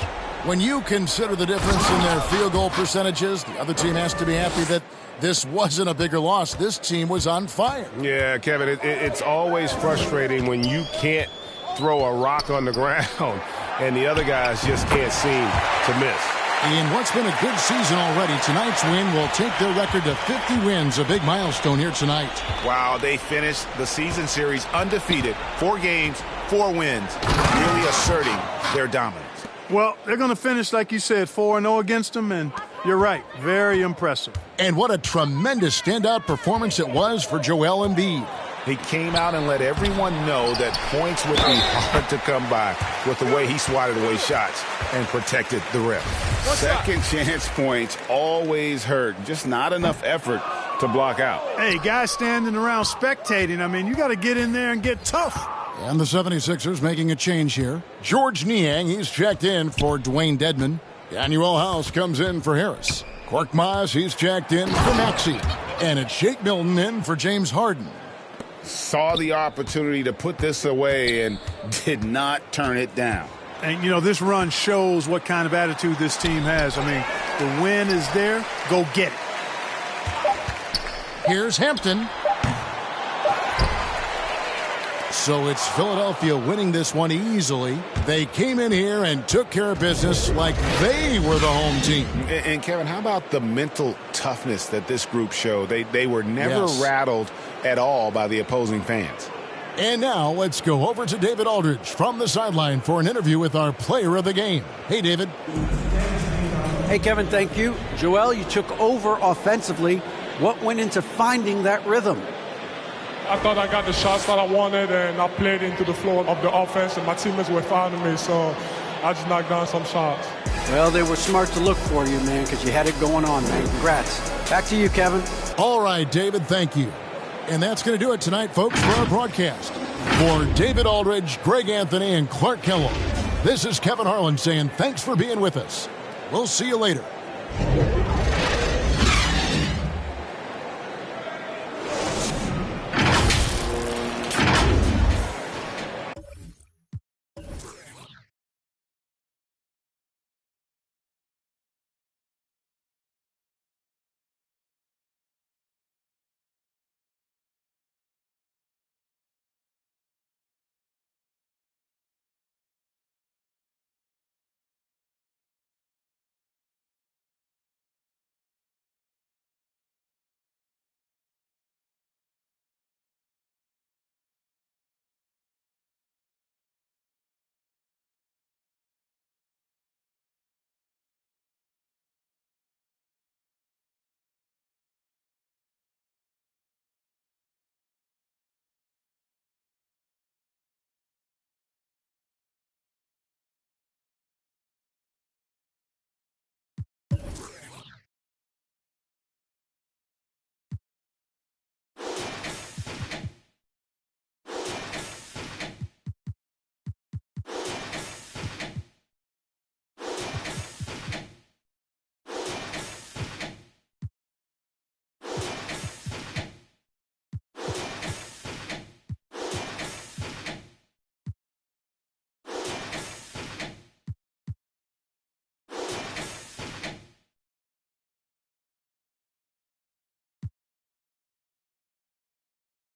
When you consider the difference in their field goal percentages, the other team has to be happy that this wasn't a bigger loss. This team was on fire. Yeah, Kevin, it's always frustrating when you can't throw a rock on the ground and the other guys just can't seem to miss. In what's been a good season already, tonight's win will take their record to 50 wins, a big milestone here tonight. Wow, they finished the season series undefeated. 4 games, 4 wins, really asserting their dominance. Well, they're going to finish, like you said, 4-0 against them, and you're right, very impressive. And what a tremendous standout performance it was for Joel Embiid. He came out and let everyone know that points would be hard to come by with the way he swatted away shots and protected the rim. Second chance points always hurt. Just not enough effort to block out. Hey, guys standing around spectating, I mean, you got to get in there and get tough. And the 76ers making a change here. George Niang, he's checked in for Dwayne Dedmon. Daniel House comes in for Harris. Korkmaz, he's checked in for Maxey. And it's Shake Milton in for James Harden. Saw the opportunity to put this away and did not turn it down. And, you know, this run shows what kind of attitude this team has. I mean, the win is there. Go get it. Here's Hampton. So it's Philadelphia winning this one easily. They came in here and took care of business like they were the home team. And Kevin, how about the mental toughness that this group showed? They were never rattled at all by the opposing fans. And now let's go over to David Aldridge from the sideline for an interview with our player of the game. Hey, David. Hey, Kevin, thank you. Joel, you took over offensively. What went into finding that rhythm? I thought I got the shots that I wanted, and I played into the flow of the offense, and my teammates were finding me, so I just knocked down some shots. Well, they were smart to look for you, man, because you had it going on, man. Congrats. Back to you, Kevin. All right, David, thank you. And that's going to do it tonight, folks, for our broadcast. For David Aldridge, Greg Anthony, and Clark Kellogg, this is Kevin Harlan saying thanks for being with us. We'll see you later.